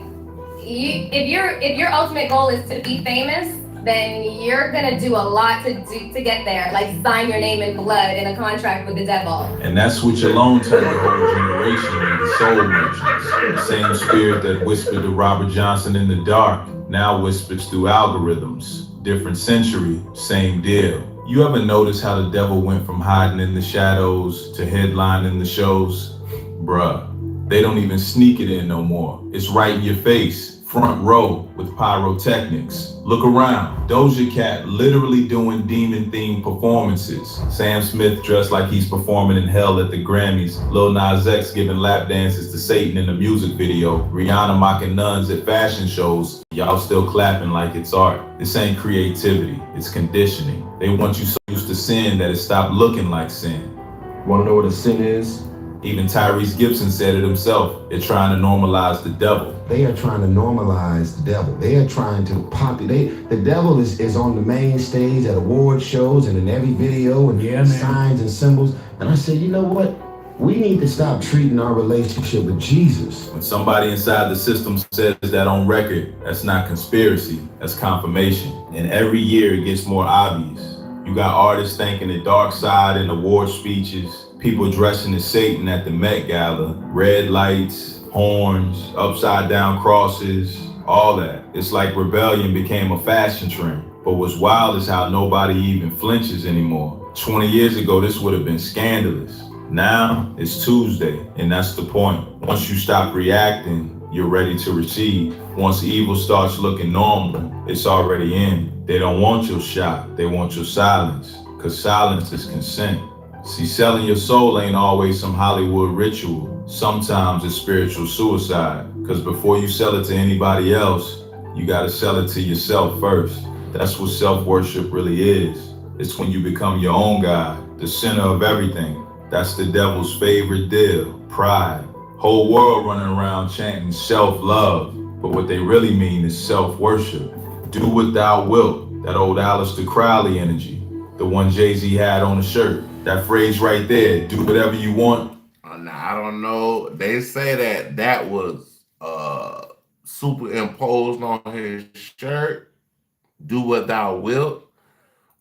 if your ultimate goal is to be famous, then you're gonna do a lot to get there, like sign your name in blood in a contract with the devil. And that switch alone turned the whole generation into soul merchants. The same spirit that whispered to Robert Johnson in the dark now whispers through algorithms. Different century, same deal. You ever notice how the devil went from hiding in the shadows to headlining the shows? Bruh, they don't even sneak it in no more. It's right in your face. Front row with pyrotechnics. Look around. Doja Cat literally doing demon-themed performances. Sam Smith dressed like he's performing in hell at the Grammys. Lil Nas X giving lap dances to Satan in a music video. Rihanna mocking nuns at fashion shows. Y'all still clapping like it's art. This ain't creativity, it's conditioning. They want you so used to sin that it stopped looking like sin. Wanna know what a sin is? Even Tyrese Gibson said it himself. They're trying to normalize the devil. They are trying to normalize the devil. They are trying to populate. The devil is on the main stage at award shows and in every video and signs and symbols. And I said, you know what? We need to stop treating our relationship with Jesus. When somebody inside the system says that on record, that's not conspiracy, that's confirmation. And every year it gets more obvious. You got artists thanking the dark side in award speeches, people dressing as Satan at the Met Gala, red lights, horns, upside down crosses, all that. It's like rebellion became a fashion trend. But what's wild is how nobody even flinches anymore. 20 years ago, this would have been scandalous. Now it's Tuesday, and that's the point. Once you stop reacting, you're ready to receive. Once evil starts looking normal, it's already in. They don't want your shot, they want your silence, because silence is consent. See, selling your soul ain't always some Hollywood ritual. Sometimes it's spiritual suicide, because before you sell it to anybody else, you gotta sell it to yourself first. That's what self-worship really is. It's when you become your own God, the center of everything. That's the devil's favorite deal, pride. Whole world running around chanting self-love, but what they really mean is self-worship. Do what thou wilt, that old Aleister Crowley energy, the one Jay-Z had on the shirt. That phrase right there, do whatever you want. Now, I don't know. They say that was superimposed on his shirt, do what thou wilt.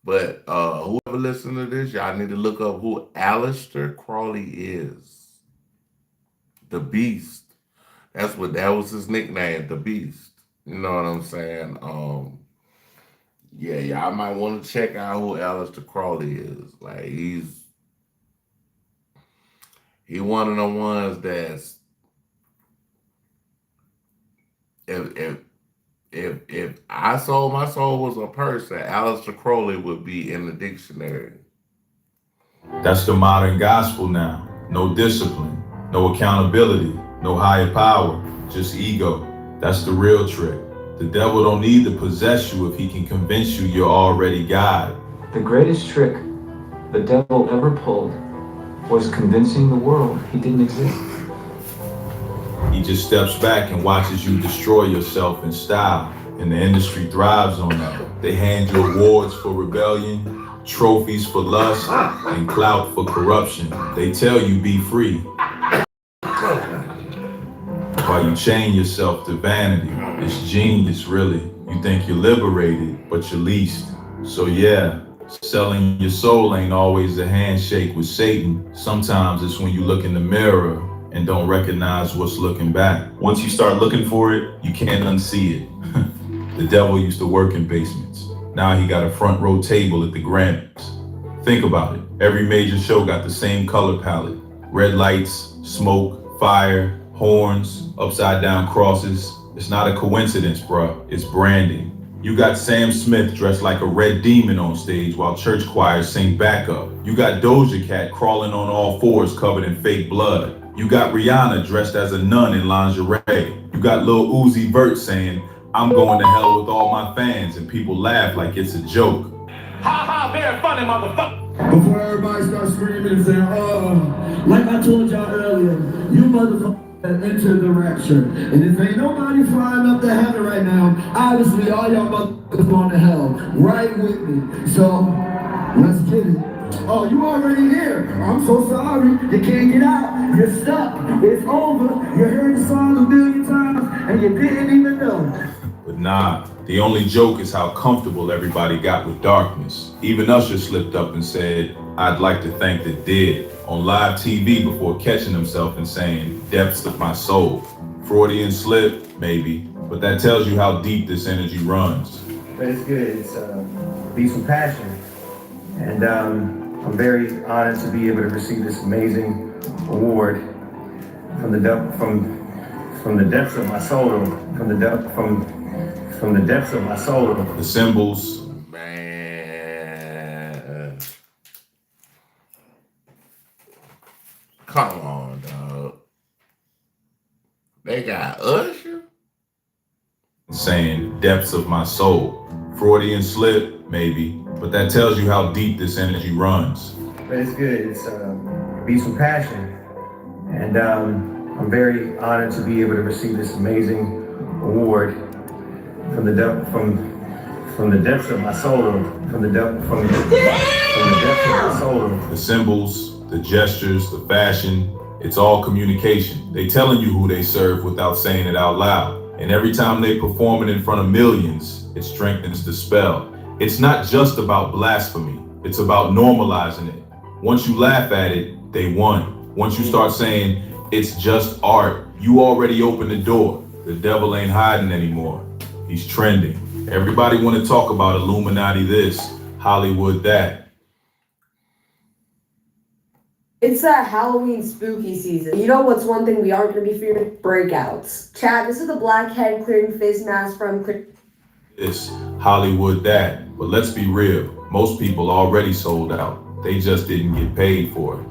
But whoever listen to this, y'all need to look up who Aleister Crowley is. The Beast. That was his nickname, the Beast. You know what I'm saying? Yeah, y'all might want to check out who Aleister Crowley is. Like he's one of the ones that's if I sold my soul was a person, Aleister Crowley would be in the dictionary. That's the modern gospel now. No discipline, no accountability, no higher power, just ego. That's the real trick. The devil don't need to possess you if he can convince you you're already God. The greatest trick the devil ever pulled was convincing the world he didn't exist. He just steps back and watches you destroy yourself in style, and the industry thrives on that. They hand you awards for rebellion, trophies for lust, and clout for corruption. They tell you be free, while you chain yourself to vanity. It's genius, really. You think you're liberated, but you're leased. So yeah, selling your soul ain't always a handshake with Satan. Sometimes it's when you look in the mirror and don't recognize what's looking back. Once you start looking for it, you can't unsee it. The devil used to work in basements. Now he got a front row table at the Grammys. Think about it. Every major show got the same color palette. Red lights, smoke, fire, horns, upside down crosses. It's not a coincidence, bruh. It's branding. You got Sam Smith dressed like a red demon on stage while church choirs sing backup. You got Doja Cat crawling on all fours covered in fake blood. You got Rihanna dressed as a nun in lingerie. You got Lil Uzi Vert saying, I'm going to hell with all my fans, and people laugh like it's a joke. Ha ha, very funny, motherfucker. Before everybody starts screaming and saying, like I told y'all earlier, you motherfuckers enter the rapture. And if ain't nobody flying up to heaven right now, obviously all y'all motherfuckers going to hell. Right with me. So, let's get it. Oh, you already here. I'm so sorry. You can't get out. You're stuck. It's over. You heard the song a million times and you didn't even know. But nah, the only joke is how comfortable everybody got with darkness. Even Usher slipped up and said, I'd like to thank the dead on live TV before catching himself and saying, depths of my soul. Freudian slip, maybe, but that tells you how deep this energy runs. But it's good. It's beats with passion. And I'm very honored to be able to receive this amazing award from the depths of my soul, from the depths of my soul. The symbols. Man. Come on, dog. They got Usher? Saying depths of my soul. Freudian slip, maybe, but that tells you how deep this energy runs. But it's good. It's beats with passion. And I'm very honored to be able to receive this amazing award from the depths of my soul, from the depths of my soul. The symbols, the gestures, the fashion, it's all communication. They telling you who they serve without saying it out loud. And every time they perform it in front of millions, it strengthens the spell. It's not just about blasphemy, it's about normalizing it. Once you laugh at it, they won. Once you start saying, it's just art, you already opened the door. The devil ain't hiding anymore. He's trending. Everybody want to talk about Illuminati this, Hollywood that. It's that Halloween spooky season. You know what's one thing we aren't going to be fearing? Breakouts. Chad, this is the blackhead clearing fizz mask from... It's Hollywood that. But let's be real, most people already sold out. They just didn't get paid for it.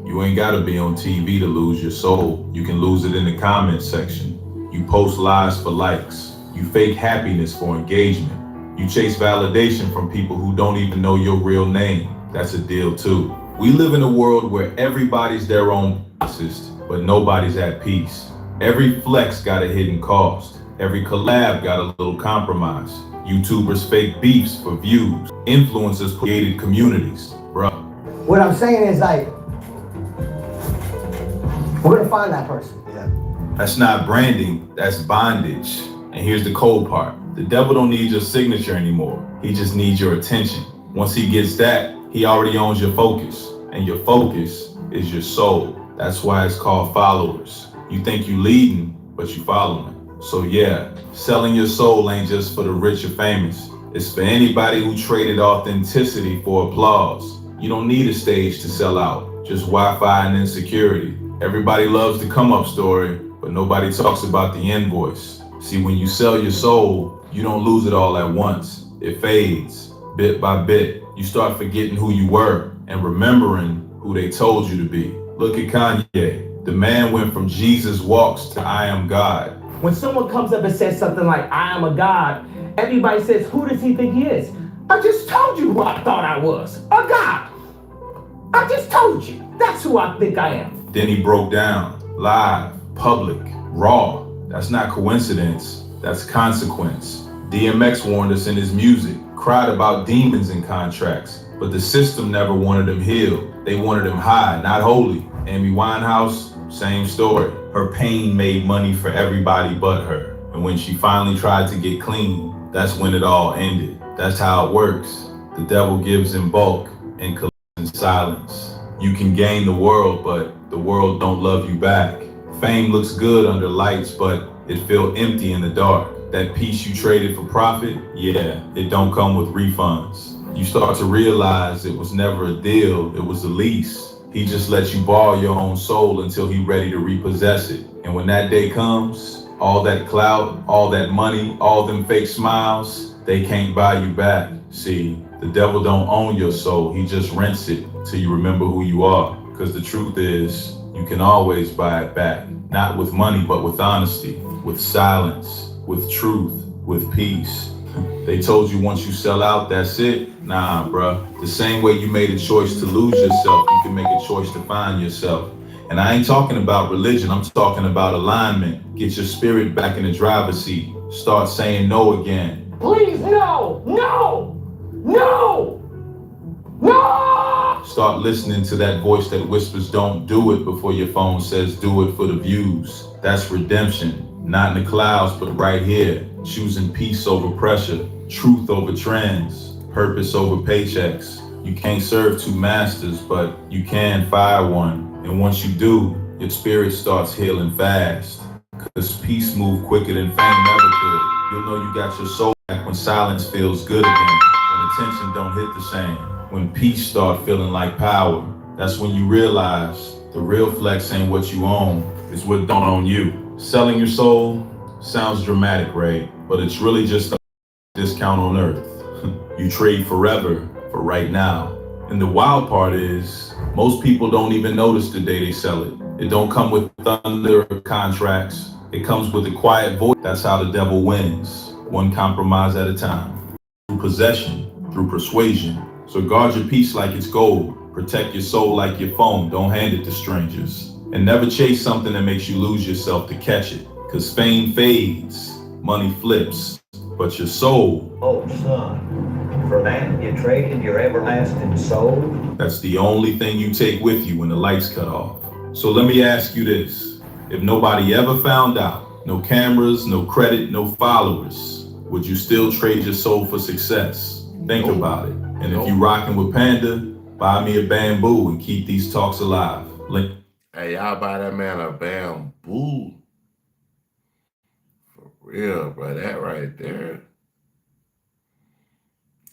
You ain't gotta be on TV to lose your soul. You can lose it in the comment section. You post lies for likes. You fake happiness for engagement. You chase validation from people who don't even know your real name. That's a deal too. We live in a world where everybody's their own narcissist, but nobody's at peace. Every flex got a hidden cost. Every collab got a little compromise. YouTubers fake beefs for views. Influencers created communities, bruh. What I'm saying is like, we're gonna find that person. That's not branding, that's bondage. And here's the cold part. The devil don't need your signature anymore. He just needs your attention. Once he gets that, he already owns your focus. And your focus is your soul. That's why it's called followers. You think you leading, but you following. So yeah, selling your soul ain't just for the rich or famous. It's for anybody who traded authenticity for applause. You don't need a stage to sell out, just Wi-Fi and insecurity. Everybody loves the come-up story, but nobody talks about the invoice. See, when you sell your soul, you don't lose it all at once. It fades, bit by bit. You start forgetting who you were and remembering who they told you to be. Look at Kanye. The man went from Jesus walks to I am God. When someone comes up and says something like, I am a god, everybody says, who does he think he is? I just told you who I thought I was, a god. I just told you, that's who I think I am. Then he broke down, live, public, raw. That's not coincidence, that's consequence. DMX warned us in his music, cried about demons in contracts, but the system never wanted him healed. They wanted him high, not holy. Amy Winehouse, same story. Her pain made money for everybody but her. And when she finally tried to get clean, that's when it all ended. That's how it works. The devil gives in bulk and collects in silence. You can gain the world, but the world don't love you back. Fame looks good under lights, but it feels empty in the dark. That piece you traded for profit, yeah, it don't come with refunds. You start to realize it was never a deal, it was a lease. He just lets you borrow your own soul until he's ready to repossess it. And when that day comes, all that clout, all that money, all them fake smiles, they can't buy you back. See, the devil don't own your soul, he just rents it till you remember who you are. Because the truth is, you can always buy it back. Not with money, but with honesty, with silence, with truth, with peace. They told you once you sell out, that's it. Nah, bruh. The same way you made a choice to lose yourself, you can make a choice to find yourself. And I ain't talking about religion, I'm talking about alignment. Get your spirit back in the driver's seat. Start saying no again. Please, no, no, no, no! Start listening to that voice that whispers don't do it before your phone says do it for the views. That's redemption. Not in the clouds, but right here. Choosing peace over pressure, truth over trends, purpose over paychecks. You can't serve two masters, but you can fire one. And once you do, your spirit starts healing fast. Cause peace moves quicker than fame ever could. You'll know you got your soul back when silence feels good again. When attention don't hit the same. When peace start feeling like power. That's when you realize the real flex ain't what you own, it's what don't own you. Selling your soul sounds dramatic, right? But it's really just a discount on earth. You trade forever for right now. And the wild part is, most people don't even notice the day they sell it. It don't come with thunder or contracts. It comes with a quiet voice. That's how the devil wins, one compromise at a time. Through possession, through persuasion, So guard your peace like it's gold. Protect your soul like your phone. Don't hand it to strangers. And never chase something that makes you lose yourself to catch it. Cause fame fades, money flips, but your soul. Oh, son, for that you traded your everlasting soul? That's the only thing you take with you when the lights cut off. So let me ask you this. If nobody ever found out, no cameras, no credit, no followers, would you still trade your soul for success? Think about it. And if you rocking with Panda, buy me a bamboo and keep these talks alive. Hey, y'all buy that man a bamboo. For real, bro. That right there.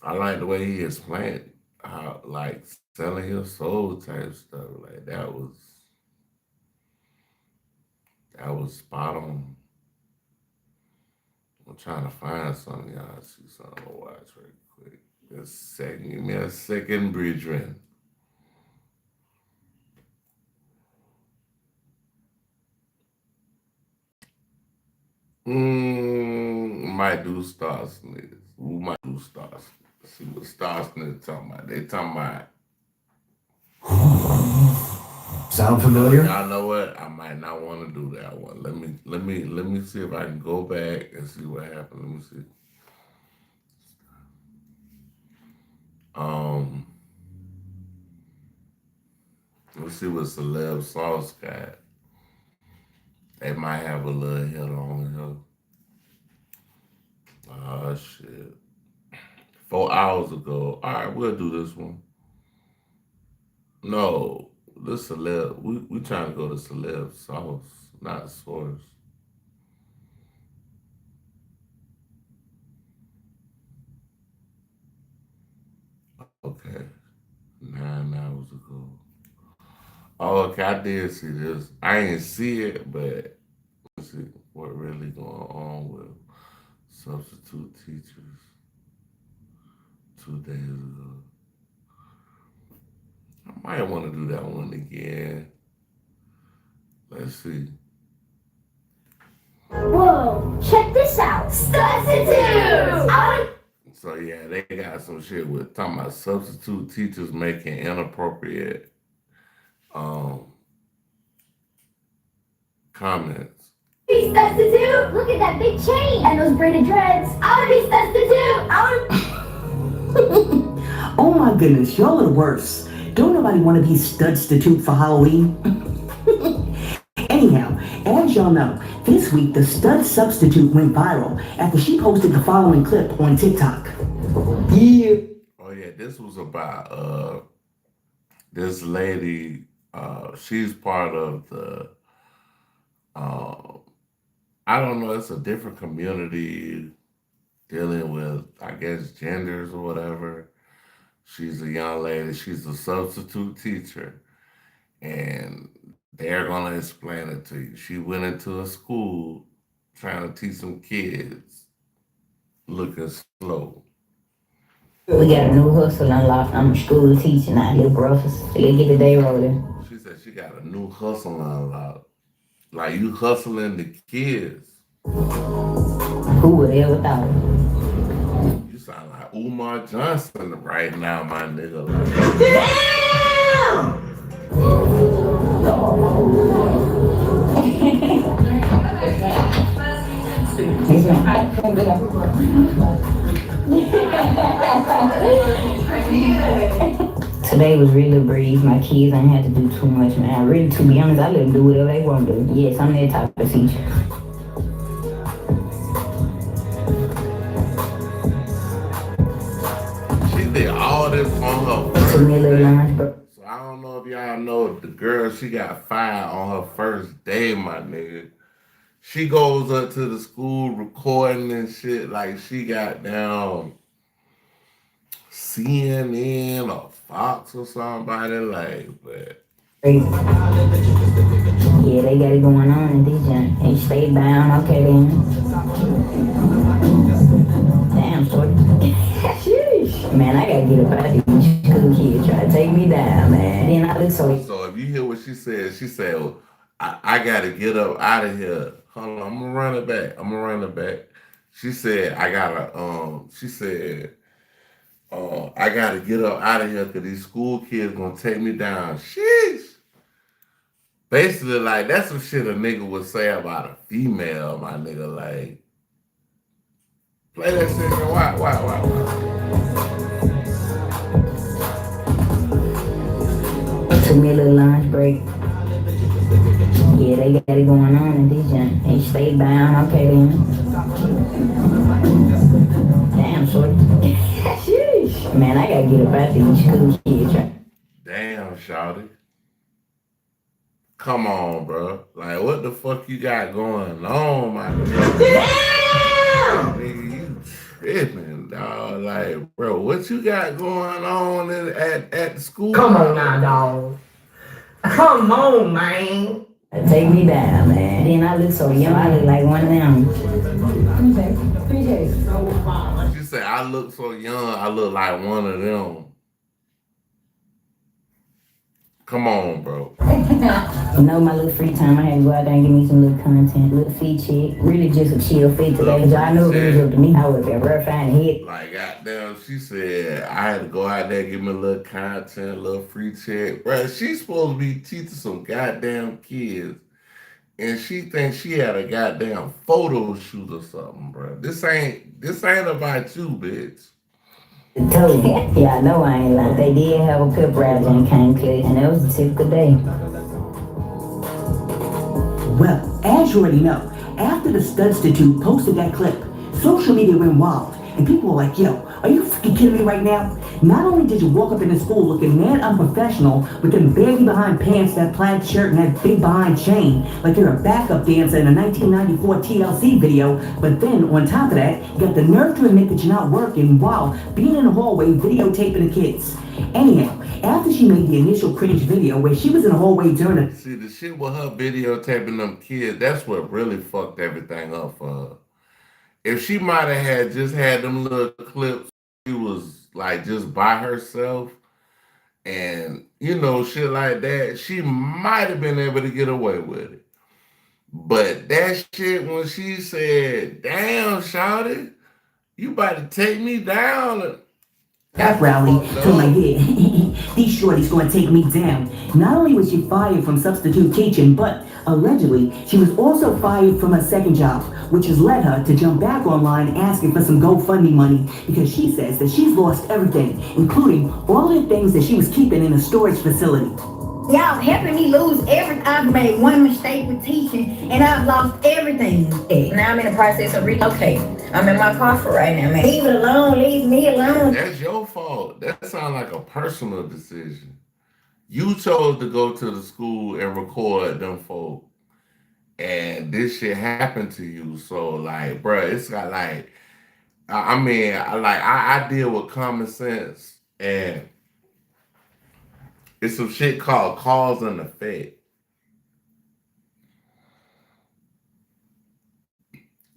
I like the way he explained how, like, selling your soul type stuff. Like, that was spot on. I'm trying to find something, y'all. See something to watch right quick. Just a second. Give me a second, Bridgman. Might do Starsnitz. We might do Starsnitz. See what Starsnitz talking about. They talking about. Sound familiar? Y'all know what? I might not want to do that one. Let me see if I can go back and see what happened. Let me see. Let's see what Celeb Sauce got. They might have a little hit on here. Oh shit. 4 hours ago. All right, we'll do this one. No, this Celeb. We trying to go to Celeb Sauce, not Source. Okay. 9 hours ago. Oh, okay, I did see this. I ain't see it, but let's see what really going on with substitute teachers 2 days ago. I might want to do that one again. Let's see. Whoa, check this out. Substitute! So yeah, they got some shit with talking about substitute teachers making inappropriate comments. Be substitute! Look at that big chain and those braided dreads. I want to be substitute! Oh my goodness, y'all are worse. Don't nobody want to be studstitute for Halloween? Anyhow, as y'all know, this week the stud substitute went viral after she posted the following clip on TikTok. Yeah. Oh yeah, this was about this lady. She's part of the I don't know, it's a different community dealing with, I guess, genders or whatever. She's a young lady. She's a substitute teacher. And they're going to explain it to you. She went into a school trying to teach some kids looking slow. We got a new hustle unlocked. I'm a school teacher now, little brothers. Let's get the day rolling. She said she got a new hustle unlocked. Like you hustling the kids. Who would ever thought? You sound like Umar Johnson right now, my nigga. Damn! Today was really a breeze. My kids ain't had to do too much, man. Really, to be honest, I let them do whatever they want to do. Yes, I'm that type of teacher. She did all this on her first day. So I don't know if y'all know the girl, she got fired on her first day, my nigga. She goes up to the school recording and shit like she got down CNN or Fox or somebody like, but yeah, they got it going on in this joint. And stay down, okay then. Damn, shorty. Sheesh. Man, I gotta get up out of these school kids try to take me down, man. Then I look so if you hear what she said, oh, I gotta get up out of here. Hold on, I'm gonna run it back. She said, she said, I gotta get up out of here because these school kids gonna take me down. Sheesh. Basically, like, that's some shit a nigga would say about a female, my nigga. Like, play that shit. Why? Took me a little lunch break. Yeah, they got it going on in this joint. They stayed down, I paid them. Damn, shorty. Sheesh. Man, I gotta get up out these school kids, right? Damn, shawty. Come on, bro. Like, what the fuck you got going on, my nigga? Damn! Nigga, you tripping, dog. Like, bro, what you got going on at the school? Come on now, dog. Come on, man. Take me down, man. Then I look so young, I look like one of them. She said, I look so young, I look like one of them. Come on, bro. You know, my little free time, I had to go out there and give me some little content, little feed check. Really just a chill fit today, because I know it was up to me. I would have been rough and hit. Like, goddamn, she said, I had to go out there and give me a little content, a little free check. Bro, she's supposed to be teaching some goddamn kids. And she thinks she had a goddamn photo shoot or something, bro. This ain't about you, bitch. Yeah, I know I ain't lying. They did have a pep rally and came clear, and that was a typical day. Well, as you already know, after the Studstitute posted that clip, social media went wild, and people were like, yo, are you freaking kidding me right now? Not only did you walk up in the school looking mad unprofessional with them baggy behind pants, that plaid shirt, and that big behind chain, like you're a backup dancer in a 1994 TLC video, but then on top of that, you got the nerve to admit that you're not working while being in the hallway videotaping the kids. Anyhow, after she made the initial cringe video where she was in the hallway during the... See, the shit with her videotaping them kids, that's what really fucked everything up for her. If she might have had just had them little clips, she was like just by herself and, you know, shit like that, she might have been able to get away with it. But that shit when she said, damn, shawty, you about to take me down. Pep rally, so I'm like, yeah, these shorties gonna take me down. Not only was she fired from substitute teaching, but allegedly, she was also fired from her second job, which has led her to jump back online asking for some GoFundMe money because she says that she's lost everything, including all the things that she was keeping in a storage facility. Y'all helping me lose everything. I've made one mistake with teaching, and I've lost everything. Now I'm in the process of relocating. I'm in my car for right now, man. Leave it alone. Leave me alone. That's your fault. That sounds like a personal decision. You chose to go to the school and record them folk, and this shit happened to you. So, like, bruh, it's got like, I deal with common sense, and it's some shit called cause and effect.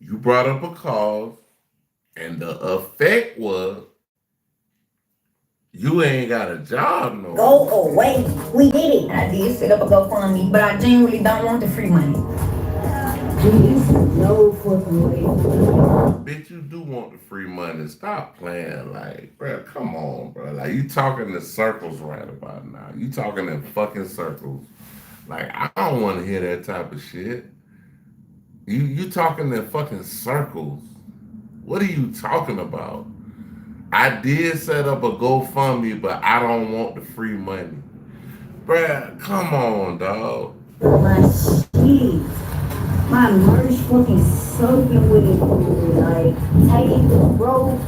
You brought up a cause, and the effect was you ain't got a job no more. Go away. We did it. I did set up a GoFundMe, but I genuinely don't want the free money. No fucking way. Bitch, you do want the free money. Stop playing. Like, bro, come on, bro. Like, you talking in circles right about now. You talking in fucking circles. Like, I don't want to hear that type of shit. You talking in fucking circles. What are you talking about? I did set up a GoFundMe, but I don't want the free money. Bruh, come on, dog. My shit. My merch fucking soaking with it. Like, tight, bro.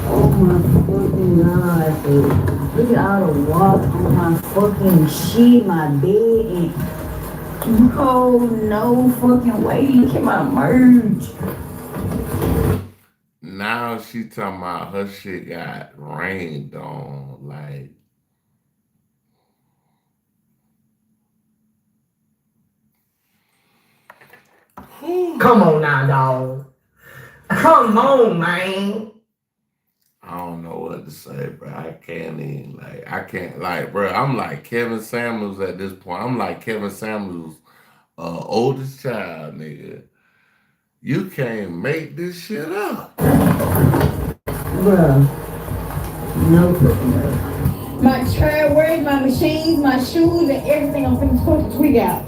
Oh my fucking god, dude. Look at all the water on my fucking shit, my bed, and oh no fucking way. Look at my merch. Now she talking about her shit got rained on, like. Come on now, dog. Come on, man. I don't know what to say, bro. I can't, bro. I'm like Kevin Samuels at this point. I'm like Kevin Samuels' oldest child, nigga. You can't make this shit up. Bruh, No freaking way. My where's my machines, my shoes, and everything. I'm finna tweak out.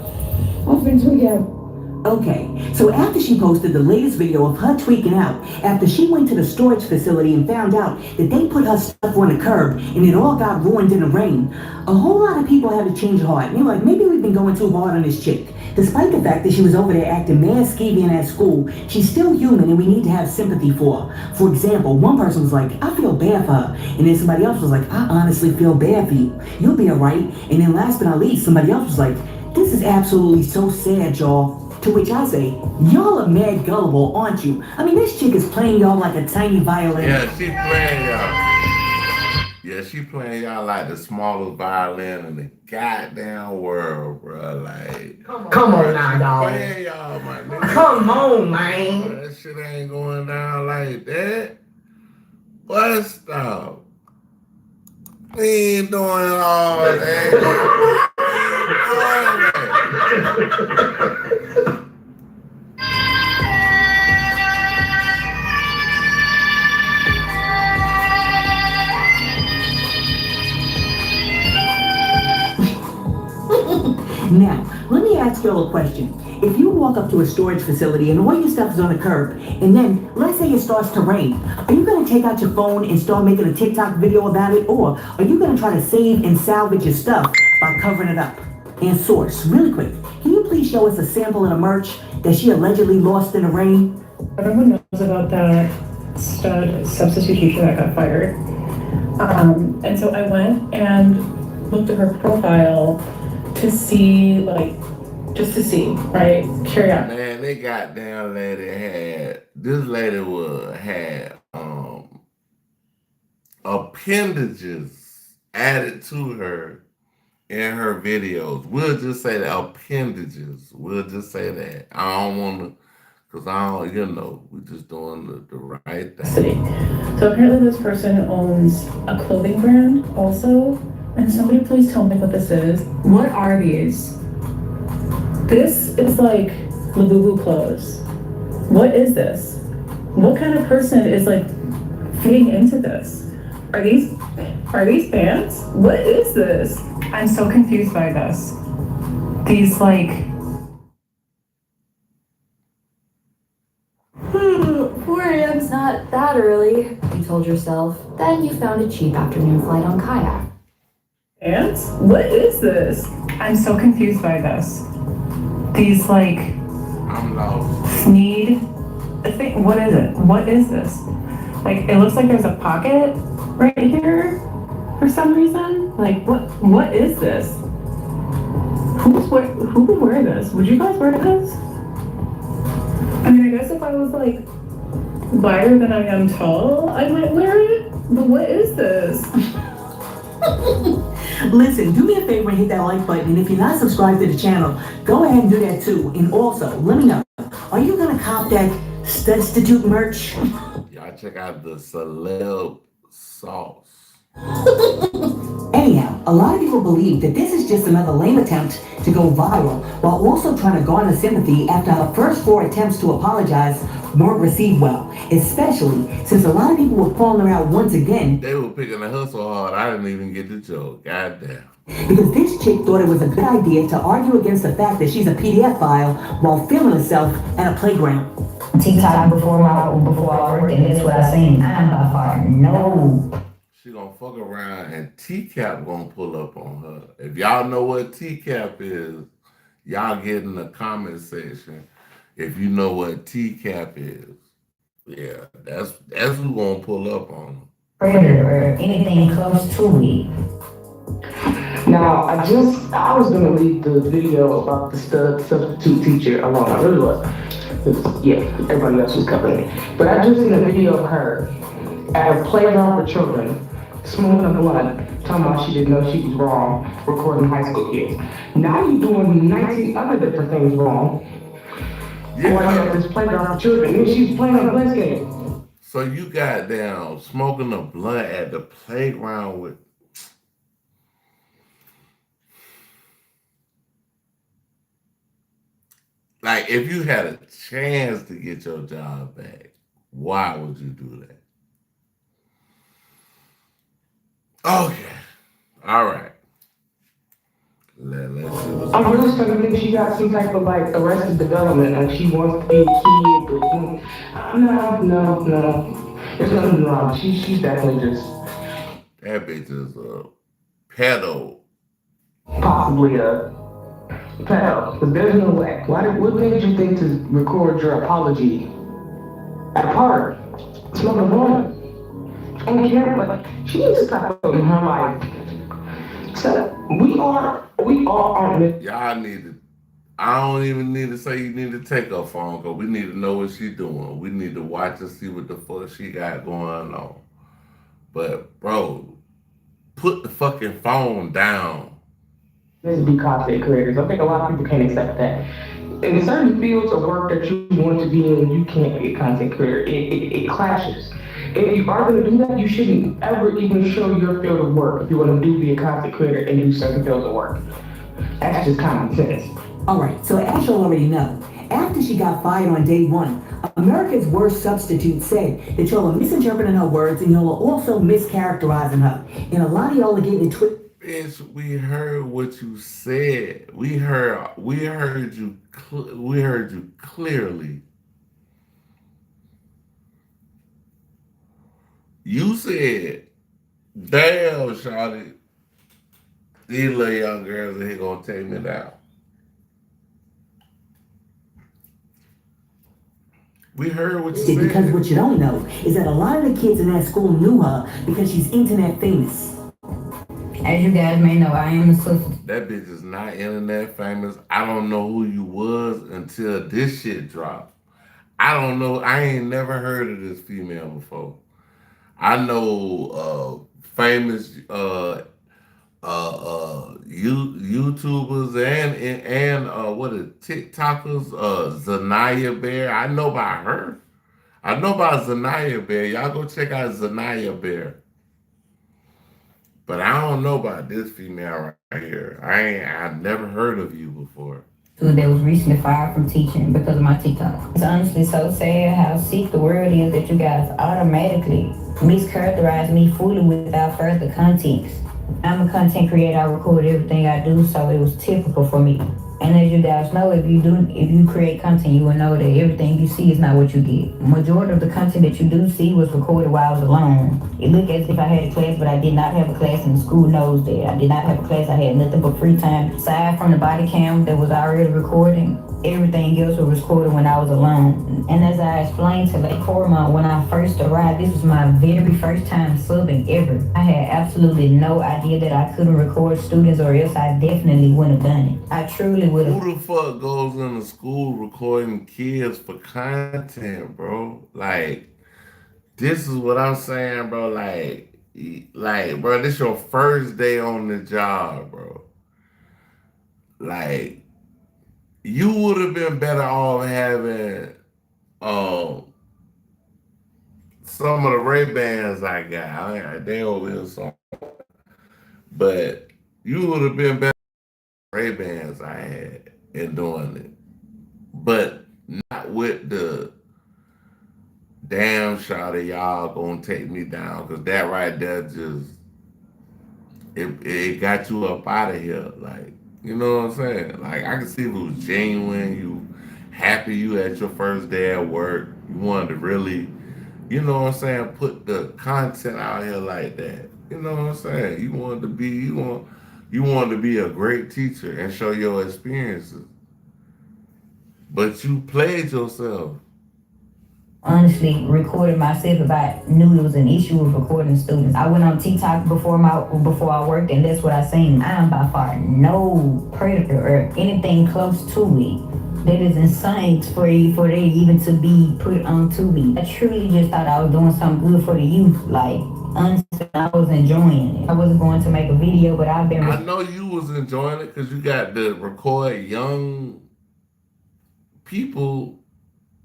Okay, so after she posted the latest video of her tweaking out, after she went to the storage facility and found out that they put her stuff on the curb and it all got ruined in the rain, a whole lot of people had to change heart. And they were like, maybe we've been going too hard on this chick. Despite the fact that she was over there acting mad skeevy at school, she's still human and we need to have sympathy for her. For example, one person was like, I feel bad for her. And then somebody else was like, I honestly feel bad for you. You'll be alright. And then last but not least, somebody else was like, this is absolutely so sad, y'all. To which I say, y'all are mad gullible, aren't you? I mean, this chick is playing y'all like a tiny violin. Yeah, she playing y'all. Yeah, she playing y'all like the smallest violin in the goddamn world, bro. Like, Come on now, dog. Playing y'all, my nigga. Come on, man. That shit ain't going down like that. What stuff? We ain't doing all that. Now, let me ask y'all a question. If you walk up to a storage facility and all your stuff is on the curb, and then let's say it starts to rain, are you gonna take out your phone and start making a TikTok video about it, or are you gonna try to save and salvage your stuff by covering it up? And source, really quick, can you please show us a sample of the merch that she allegedly lost in the rain? Everyone knows about that stud substitute teacher that got fired. And so I went and looked at her profile to see, just to see, right? Curiosity. Man, they goddamn lady had appendages added to her in her videos. We'll just say the appendages. We'll just say that. I don't want to, because we're just doing the right thing. So apparently this person owns a clothing brand also. And somebody please tell me what this is. What are these? This is like Labubu clothes. What is this? What kind of person is like fitting into this? Are these pants? What is this? I'm so confused by this. These 4 a.m.'s not that early, you told yourself. Then you found a cheap afternoon flight on kayak. Pants? What is this? I'm so confused by this. These I'm lost. Sneed. What is it? What is this? It looks like there's a pocket right here for some reason. What is this? Who would wear this? Would you guys wear this? I mean, I guess if I was wider than I am tall, I might wear it. But what is this? Listen, do me a favor and hit that like button, and if you're not subscribed to the channel, go ahead and do that too. And also, let me know, are you gonna cop that substitute merch? Y'all check out the celeb sauce. Anyhow, a lot of people believe that this is just another lame attempt to go viral, while also trying to garner sympathy after her first 4 attempts to apologize weren't received well, especially since a lot of people were calling her out once again. They were picking the hustle hard. I didn't even get the joke. Goddamn. Because this chick thought it was a good idea to argue against the fact that she's a PDF file while filming herself at a playground. TikTok before I worked, and that's what I seen. I'm by far no. She gonna fuck around and TCAP gonna pull up on her. If y'all know what TCAP is, y'all get in the comment section. If you know what TCAP is, yeah, that's who gonna pull up on her. Or anything close to it. Now, I was gonna leave the video about the substitute teacher alone. I really was. Yeah, everybody else was covering it. But I just seen a video of her at a playground for children, smoking a blunt, talking about she didn't know she was wrong, recording high school kids. Now you're doing 19 other different things wrong. Yeah. At this playground for children, and she's playing a blitz game. So you got down smoking a blunt at the playground with. If you had a chance to get your job back, why would you do that? Okay. All right. Let's see what's I'm really starting to think she got some type of like arrested development, like she wants to be a kid, but no. There's nothing wrong. She's definitely just that bitch is a pedo. possibly a pedo. Because there's no way. What made you think to record your apology at a park? It's number one. And Karen, like, she needs to stop putting her life. So we all aren't. Y'all need to. I don't even need to say you need to take her phone because we need to know what she's doing. We need to watch and see what the fuck she got going on. But bro, put the fucking phone down. This be content creators. I think a lot of people can't accept that. In certain fields of work that you want to be in, you can't be a content creator. It clashes. If you are going to do that, you shouldn't ever even show your field of work if you want to be a content creator and do certain fields of work. That's just common sense. Alright, so as you'll already know, after she got fired on day one, America's Worst Substitute said that y'all are misinterpreting her words and y'all are also mischaracterizing her. And a lot of y'all are getting twisted. Bitch, we heard what you said. We heard you clearly. You said, damn, shawty, these little young girls are here gonna take me down. We heard what you said. Because what you don't know is that a lot of the kids in that school knew her because she's internet famous. As you guys may know, I am a sister. That bitch is not internet famous. I don't know who you was until this shit dropped. I don't know. I ain't never heard of this female before. I know famous YouTubers and what is TikTokers, Zanaya Bear. I know about her. I know about Zanaya Bear. Y'all go check out Zanaya Bear. But I don't know about this female right here. I've never heard of you before. That was recently fired from teaching because of my TikTok. It's honestly so sad how sick the world is that you guys automatically mischaracterize me fully without further context. I'm a content creator. I record everything I do, so it was typical for me. And as you guys know, if you create content, you will know that everything you see is not what you get. Majority of the content that you do see was recorded while I was alone. It looked as if I had a class, but I did not have a class, and the school knows that. I did not have a class. I had nothing but free time. Aside from the body cam that was already recording, everything else was recorded when I was alone. And as I explained to Lake Cormont when I first arrived, this was my very first time subbing ever. I had absolutely no idea that I couldn't record students, or else I definitely wouldn't have done it. I truly would have. Who the fuck goes into school recording kids for content, bro? Like, this is what I'm saying, bro. Like, bro, this your first day on the job, bro. Like, you would have been better off having some of the Ray-Bans I got. They over here somewhere. But you would have been better Ray-Bans I had in doing it. But not with the damn shot of y'all gonna take me down, because that right there just it got you up out of here. Like, you know what I'm saying? Like, I can see if it was genuine, you happy you had your first day at work, you wanted to really, you know what I'm saying, put the content out here like that. You know what I'm saying? You wanted to be a great teacher and show your experiences. But you played yourself. Honestly, recorded myself if I knew there was an issue with recording students. I went on TikTok before I worked, and that's what I seen. I am by far no predator or anything close to it. That is insane for that even to be put onto me. I truly just thought I was doing something good for the youth. Like, honestly, I was enjoying it. I wasn't going to make a video, but I've been. I know you was enjoying it because you got to record young people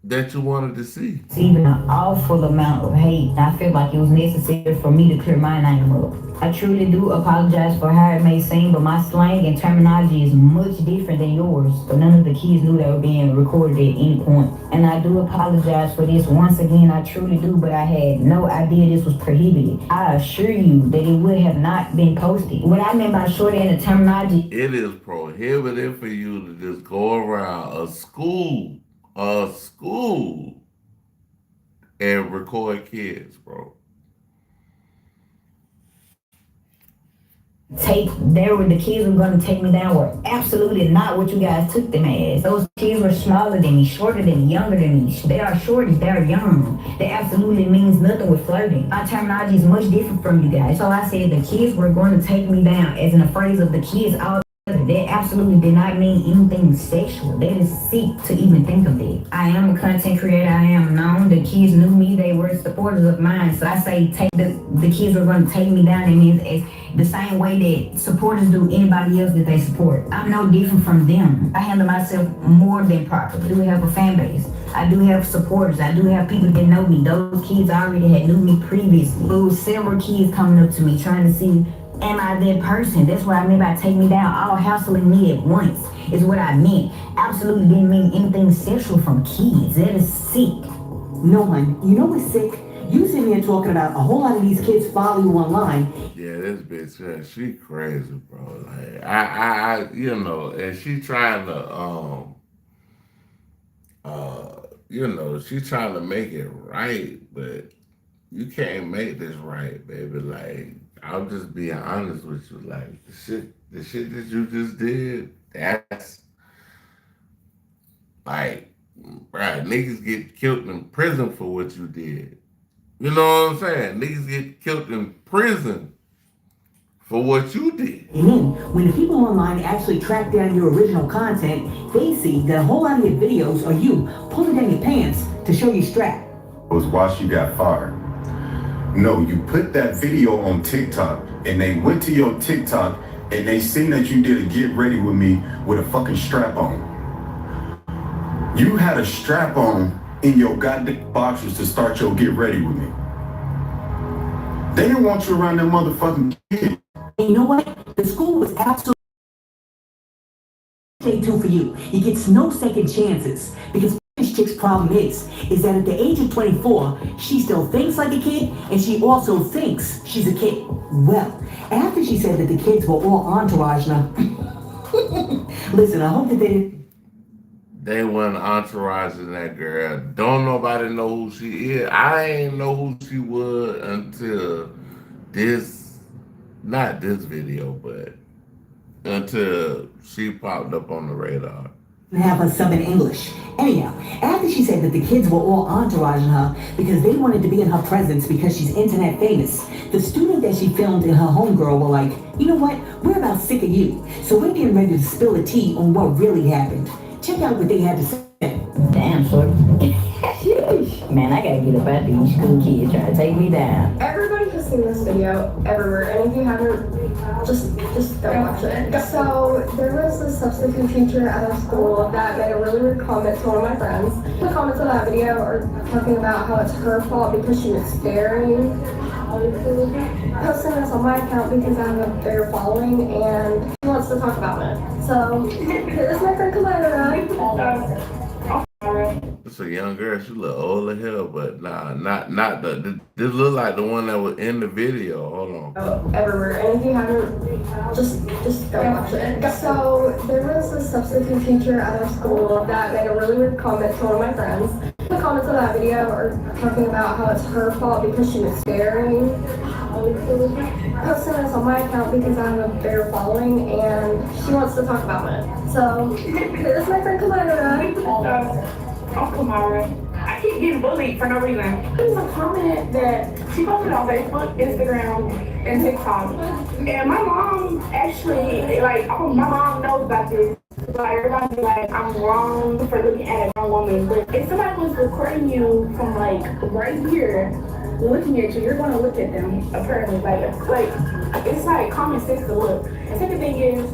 that you wanted to see. It's even an awful amount of hate. I feel like it was necessary for me to clear my name up. I truly do apologize for how it may seem, but my slang and terminology is much different than yours. But none of the kids knew they were being recorded at any point. And I do apologize for this once again, I truly do, but I had no idea this was prohibited. I assure you that it would have not been posted. What I meant by shorthand the terminology, it is prohibited for you to just go around a school and record kids, bro. The kids were going to take me down were absolutely not what you guys took them as. Those kids were smaller than me, shorter than me, younger than me. They are shorties, they are young. That absolutely means nothing with flirting. My terminology is much different from you guys. So I said the kids were going to take me down as in a phrase of the kids all. That absolutely did not mean anything sexual. That is sick to even think of that. I am a content creator. I am known. The kids knew me. They were supporters of mine. So I say the kids were going to take me down. It means as the same way that supporters do anybody else that they support. I'm no different from them. I handle myself more than properly. I do have a fan base. I do have supporters. I do have people that know me. Those kids already had knew me previously. There was several kids coming up to me trying to see, am I that person? That's what I meant by take me down. All hassling me at once is what I meant. Absolutely didn't mean anything sexual from kids. That is sick. No one. You know what's sick? You sitting here talking about a whole lot of these kids follow you online. Yeah, this bitch, she crazy, bro. Like, I, you know, and she trying to, she trying to make it right, but you can't make this right, baby. Like, I'll just be honest with you. Like, the shit that you just did, that's like, right, niggas get killed in prison for what you did. You know what I'm saying? Niggas get killed in prison for what you did. And then, when the people online actually track down your original content, they see that a whole lot of your videos are you pulling down your pants to show your strap. Was why she got fired. No, you put that video on TikTok and they went to your TikTok and they seen that you did a get ready with me with a fucking strap on. You had a strap on in your goddamn boxers to start your get ready with me. They didn't want you around them motherfucking kids. And you know what? The school was absolutely too for you. He gets no second chances because this chick's problem is that at the age of 24, she still thinks like a kid and she also thinks she's a kid. Well, after she said that the kids were all entourage now, listen, I hope that they weren't entouraging that girl. Don't nobody know who she is. I ain't know who she was until not this video, but until she popped up on the radar. Have her sub in English. Anyhow, after she said that the kids were all entouraging her because they wanted to be in her presence because she's internet famous, the student that she filmed and her homegirl were like, you know what, we're about sick of you. So we're getting ready to spill the tea on what really happened. Check out what they had to say. Damn, shorty. Man, I gotta get up out these school kids trying to take me down. Everybody has seen this video everywhere, and if you haven't, just go watch it. So there was a substitute teacher at our school that made a really rude comment to one of my friends. The comments on that video are talking about how it's her fault because she was staring. Posting this on my account because I have a bigger following and she wants to talk about it. So here's my friend Kalera. It's a young girl. She look old as hell, but nah, not the. This look like the one that was in the video. Hold on. Everywhere, and if you haven't, just go watch it. So there was a substitute teacher at our school that made a really rude comment to one of my friends. The comments on that video are talking about how it's her fault because she was staring. Posting this on my account because I have a bigger following and she wants to talk about it. So here's my friend Kalera. I'm Kamara. I keep getting bullied for no reason. There's a comment that she posted on Facebook, Instagram, and TikTok. And my mom actually, my mom knows about this. Like, everybody be like, I'm wrong for looking at a grown woman. But if somebody was recording you from, right here, looking at you, you're going to look at them, apparently. It's like common sense to look. The second thing is,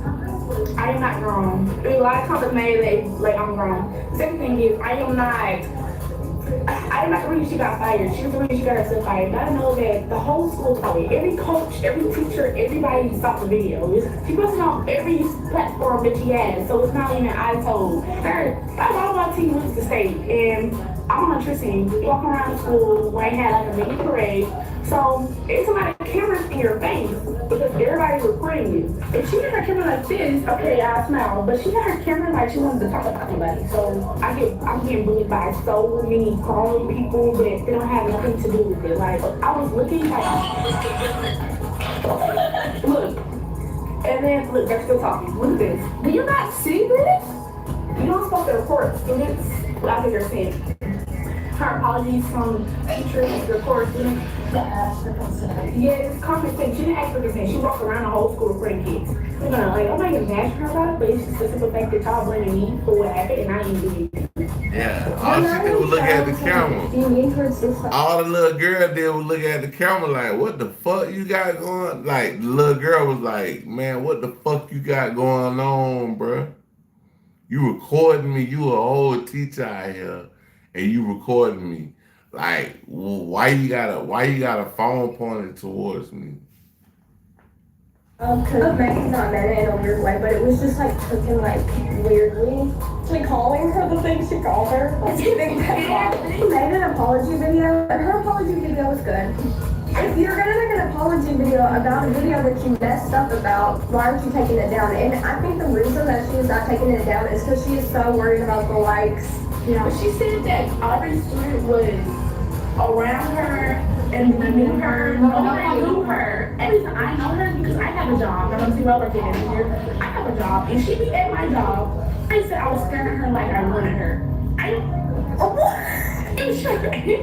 I am not grown. There's a lot of comments made that I'm grown. The second thing is, I am not I'm not the reason she got fired. She was the reason she got herself fired. But I know that the whole school told me. Every coach, every teacher, everybody saw the video. She posted on every platform that she has. So it's not even I told her. All my team went to the state, and I'm on her team. Walking around the school where I had like a mini parade. So it's a lot of cameras in your face because everybody's recording you. If she had her camera like this, okay, I smile. But she had her camera like she wanted to talk about somebody. So I'm getting bullied by so many grown people, but they don't have nothing to do with it. Like I was looking like, look, and then look, they're still talking. Look at this. Do you not see this? You don't supposed to report students out of your saying. Her apologies from teachers, the course students. Yes, compensation. She didn't ask for consent. She walked around the whole school recording kids. I'm not even mad at her about it, but it's just the simple fact that y'all blaming me for what happened and I didn't do anything. Yeah, all she did was look at the camera. All the little girl did was look at the camera like, what the fuck you got going? Like, the little girl was like, man, what the fuck you got going on, bruh? You recording me, you an old teacher out here, and you recording me. Like, why you got a phone pointed towards me? Cause Megan's not meant it in a weird way, but it was just like taken like weirdly. Like calling her the things she called her. Like she made an apology video, and her apology video was good. If you're gonna make an apology video about a video that you messed up about, why aren't you taking it down? And I think the reason that she is not taking it down is because she is so worried about the likes. Yeah, but she said that every student was around her and we knew her. Nobody knew her. And I know her because I have a job. I'm a zero working here. I have a job, and she be at my job. I said I was scaring her like I wanted her.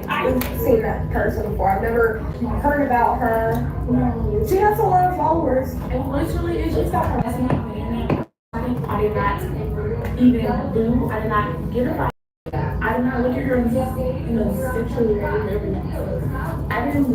I've seen that person before. I've never heard about her. No. She has a lot of followers. And literally, it's just got harassing me on the internet. I did not even do. I did not give a fuck. I did not look at her and sexually rape everything. I didn't do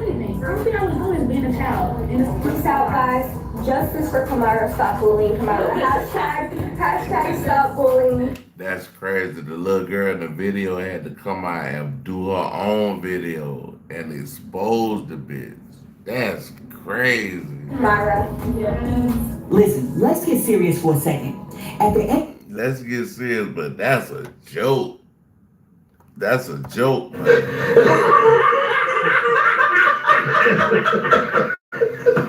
anything. The only thing I was doing is being a child. Peace out, guys. Justice for Kamara. Stop bullying Kamara. Hashtag stop bullying. That's crazy. The little girl in the video had to come out and do her own video and expose the bitch. That's crazy. Myra. Yes. Listen, let's get serious for a second. At the end. Let's get serious, but that's a joke. That's a joke, man. At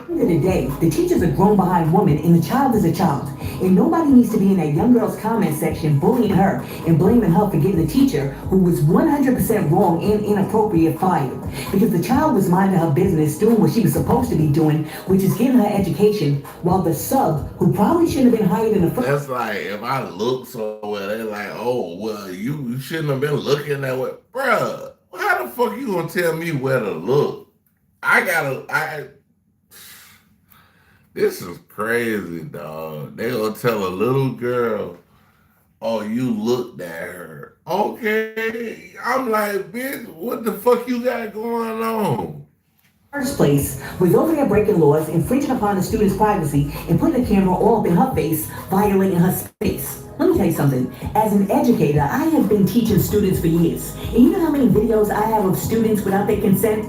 the end of the day, the teacher's a grown behind woman and the child is a child. And nobody needs to be in that young girl's comment section bullying her and blaming her for getting the teacher, who was 100% wrong and inappropriate, fired. Because the child was minding her business, doing what she was supposed to be doing, which is getting her education, while the sub, who probably shouldn't have been hired in the first. That's like, if I look so well, they're like, oh, well, you shouldn't have been looking that way. Bruh, how the fuck you gonna tell me where to look? This is crazy, dog. They gonna tell a little girl, oh, you looked at her. Okay. I'm like, bitch, what the fuck you got going on? First place was over there breaking laws, infringing upon the student's privacy, and putting the camera all up in her face, violating her space. Let me tell you something. As an educator, I have been teaching students for years. And you know how many videos I have of students without their consent?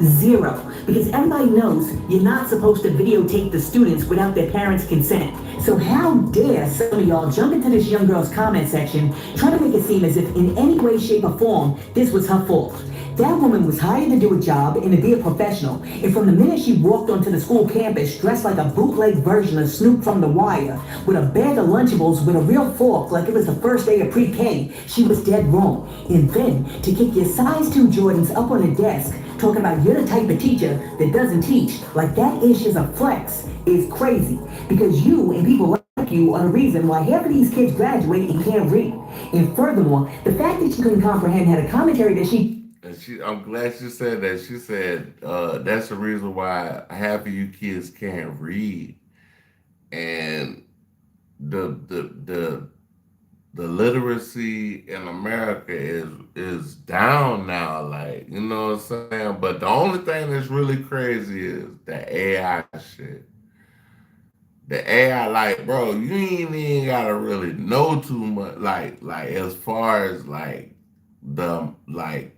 Zero. Because everybody knows you're not supposed to videotape the students without their parents' consent. So how dare some of y'all jump into this young girl's comment section, trying to make it seem as if in any way, shape, or form, this was her fault. That woman was hired to do a job and to be a professional. And from the minute she walked onto the school campus dressed like a bootleg version of Snoop from The Wire, with a bag of Lunchables with a real fork like it was the first day of pre-K, she was dead wrong. And then to kick your size 2 Jordans up on the desk, talking about you're the type of teacher that doesn't teach, like that ish is a flex, is crazy. Because you and people like you are the reason why half of these kids graduate and can't read. And furthermore, the fact that she couldn't comprehend had a commentary that I'm glad she said that. She said that's the reason why half of you kids can't read. And the literacy in America is down now, like, you know what I'm saying? But the only thing that's really crazy is the AI shit. The AI, like, bro, you ain't even gotta really know too much, like as far as like the like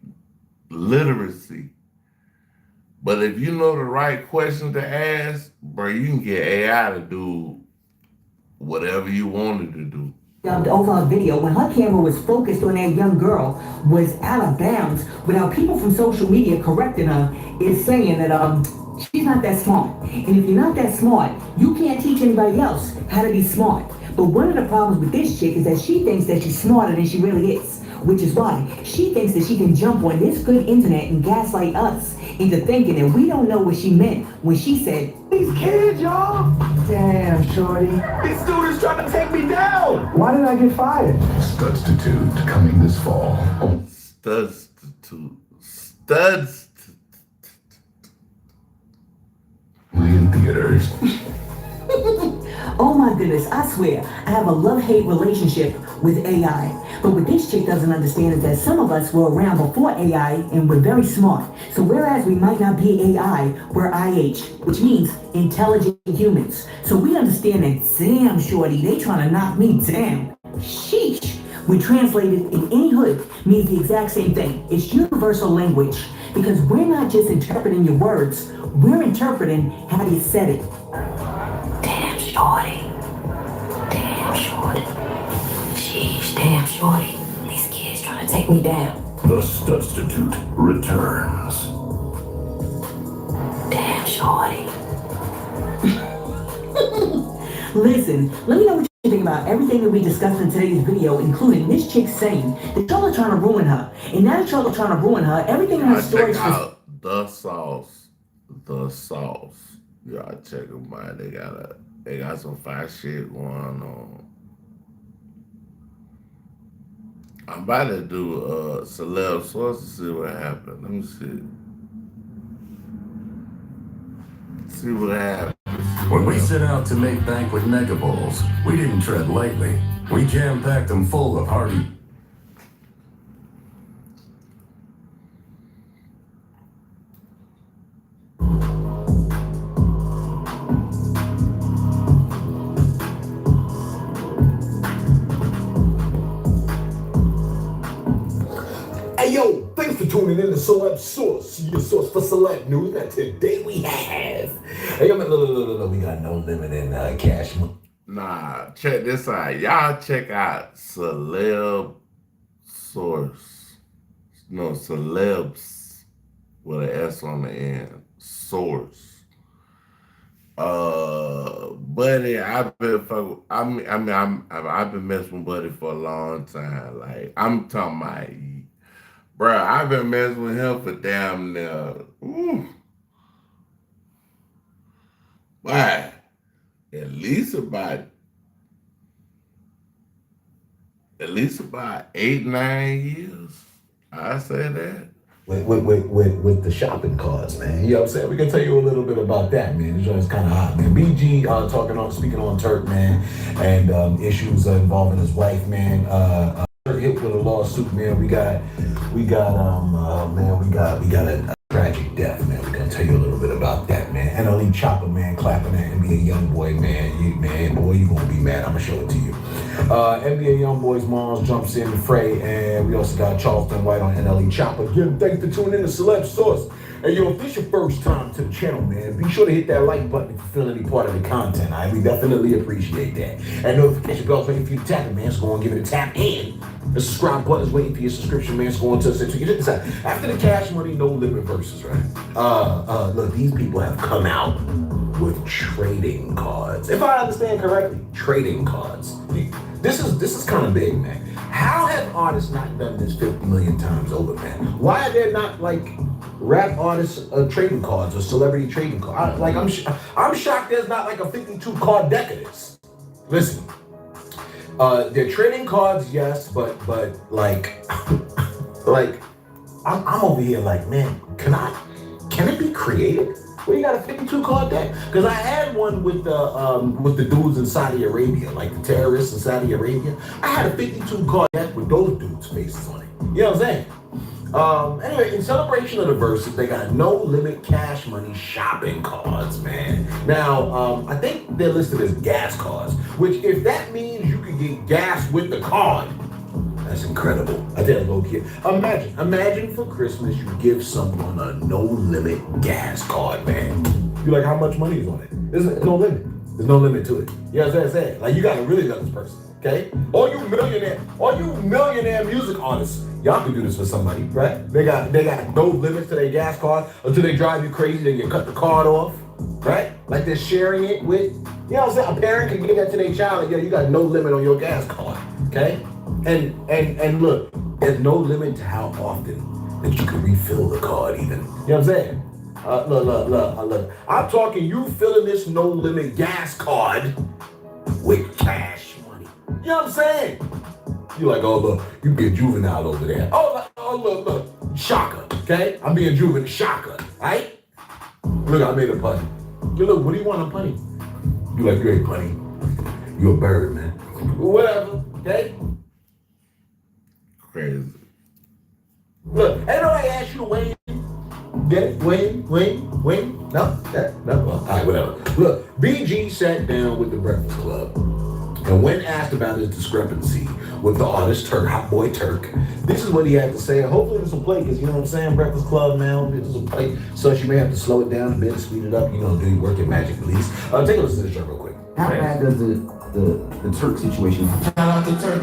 literacy. But if you know the right questions to ask, bro, you can get AI to do whatever you wanted to do. The overall video, when her camera was focused on that young girl, was out of bounds without people from social media correcting her, is saying that she's not that smart. And if you're not that smart, you can't teach anybody else how to be smart. But one of the problems with this chick is that she thinks that she's smarter than she really is. Which is why she thinks that she can jump on this good internet and gaslight us into thinking that we don't know what she meant when she said, "These kids, y'all." Damn, shorty. These students trying to take me down. Why did I get fired? Studstitute coming this fall. In theaters. Oh my goodness, I swear, I have a love-hate relationship with AI. But what this chick doesn't understand is that some of us were around before AI and we're very smart. So whereas we might not be AI, we're IH, which means intelligent humans. So we understand that, damn shorty, they trying to knock me down. Sheesh. When translated in any hood, means the exact same thing. It's universal language. Because we're not just interpreting your words, we're interpreting how you said it. Damn shorty. Damn shorty. Jeez, damn shorty. These kids trying to take me down. The Studstitute returns. Damn shorty. Listen, let me know what you think about everything that we discussed in today's video, including this chick saying that y'all are trying to ruin her. And now that y'all are trying to ruin her, everything in her story is out the sauce. The sauce. Y'all check them out. They got some fire shit going on. I'm about to do a celeb source to see what happened. Let me see. See what happens. When we set out to make bank with Mega Bowls, we didn't tread lightly. We jam-packed them full of hearty. Hey yo, thanks for tuning in to Celeb Source, your source for select news. That today we have. Hey yo, man, we got no limit in cash money. Nah, check this out. Y'all check out Celeb Source. No, Celebs with an S on the end. Source. Buddy, I've been messing with Buddy for a long time. Like, I'm talking about, bro, I've been messing with him for damn near, why? At least about 8-9 years. I say that. With the shopping carts, man. You know what I'm saying? We can tell you a little bit about that, man. This joint's kind of hot, man. BG speaking on Turk, man, and issues involving his wife, man. Hit with a lawsuit, man. We got a tragic death, man. We're gonna tell you a little bit about that, man. NLE Chopper, man, clapping at NBA Youngboy, man. You gonna be mad. I'm gonna show it to you. NBA Youngboy's mom jumps in the fray, and we also got Charleston White on NLE Chopper. Again, thanks for tuning in to Celeb Source. Hey, yo, if this your first time to the channel, man, be sure to hit that like button if you feel any part of the content. We definitely appreciate that. And notification bell's waiting for you to tap it, man. So go and give it a tap. And the subscribe button is waiting for your subscription, man. So go on to us. After the Cash Money No Limit versus, right? Look, these people have come out with trading cards. If I understand correctly, trading cards. This is kind of big, man. How have artists not done this 50 million times over, man? Why are there not like rap artists trading cards or celebrity trading cards? I'm shocked there's not like a 52 card deck of this. Listen, they're trading cards, yes, but like I'm over here like, man, can it be created? Well, you got a 52 card deck? Because I had one with the dudes in Saudi Arabia, like the terrorists in Saudi Arabia. I had a 52 card deck with those dudes' faces on it. You know what I'm saying? Anyway, in celebration of the verses, they got no limit cash money shopping cards, man. Now, I think they're listed as gas cards, which if that means you can get gas with the card, That's incredible. I tell you, low kid. Imagine for Christmas you give someone a no limit gas card, man. You're like, how much money is on it? There's no limit. There's no limit to it. You know what I'm saying? Like, you gotta really love this person, okay? All you millionaire music artists, y'all can do this for somebody, right? They got no limits to their gas card until they drive you crazy, then you cut the card off, right? Like they're sharing it with, you know what I'm saying? A parent can give that to their child, and you got no limit on your gas card, okay? And look, there's no limit to how often that you can refill the card even. You know what I'm saying? Look. I'm talking you filling this no limit gas card with cash money. You know what I'm saying? You're like, oh look, you being juvenile over there. Oh look, shocker, okay? I'm being juvenile, shocker, right? Look, I made a pun. You look, what do you want a punny? You like, you ain't punny. You a bird, man. Whatever, okay? Crazy. Look, ain't nobody asked you to win. Get it? Win? No? Well, all right, whatever. Look, BG sat down with the Breakfast Club, and when asked about his discrepancy with the artist Turk, Hot Boy Turk, this is what he had to say. Hopefully this will play, because you know what I'm saying, Breakfast Club now, this will play, so you may have to slow it down a bit and speed it up, you know, do your work at Magic Release. Take a listen to this show real quick. How bad does the Turk situation? Shout out to Turk,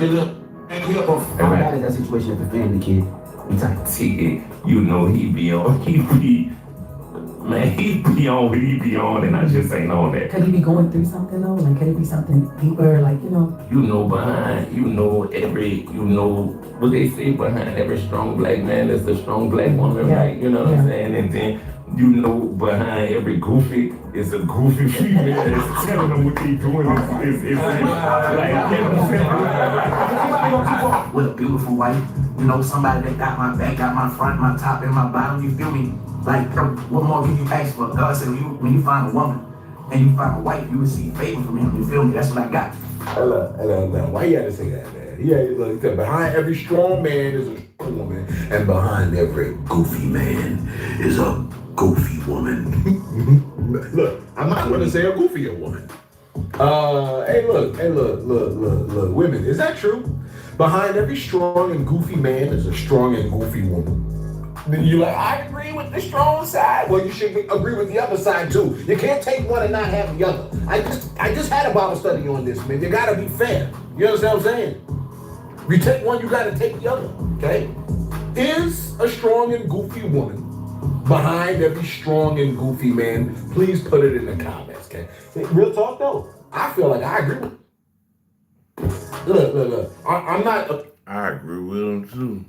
how bad is that situation if a family kid? See, you know he be on, and I just ain't on that. Could he be going through something though? Like, could it be something deeper? Like, you know. What they say, behind every strong black man there's a strong black woman, right? You know what I'm saying? And then, you know, behind every goofy is a goofy female that's telling them what they doing is like, you know. With a beautiful wife, you know, somebody that got my back, got my front, my top, and my bottom, you feel me? Like, what more can you ask for? God said, when you find a woman and you find a wife, you receive favor from him, you feel me? That's what I got. Hello. Why you had to say that, man? He said, behind every strong man is a strong woman, and behind every goofy man is a goofy woman. Look, I'm not gonna say a goofier woman. Hey, look, women, is that true? Behind every strong and goofy man is a strong and goofy woman. Then you like, I agree with the strong side. Well, you should agree with the other side too. You can't take one and not have the other. I just had a Bible study on this, man. You gotta be fair. You understand what I'm saying? If you take one, you gotta take the other. Okay? Is a strong and goofy woman behind every strong and goofy man? Please put it in the comments. Okay? Real talk though. I feel like I agree with it. Look. I'm not. I agree with him too.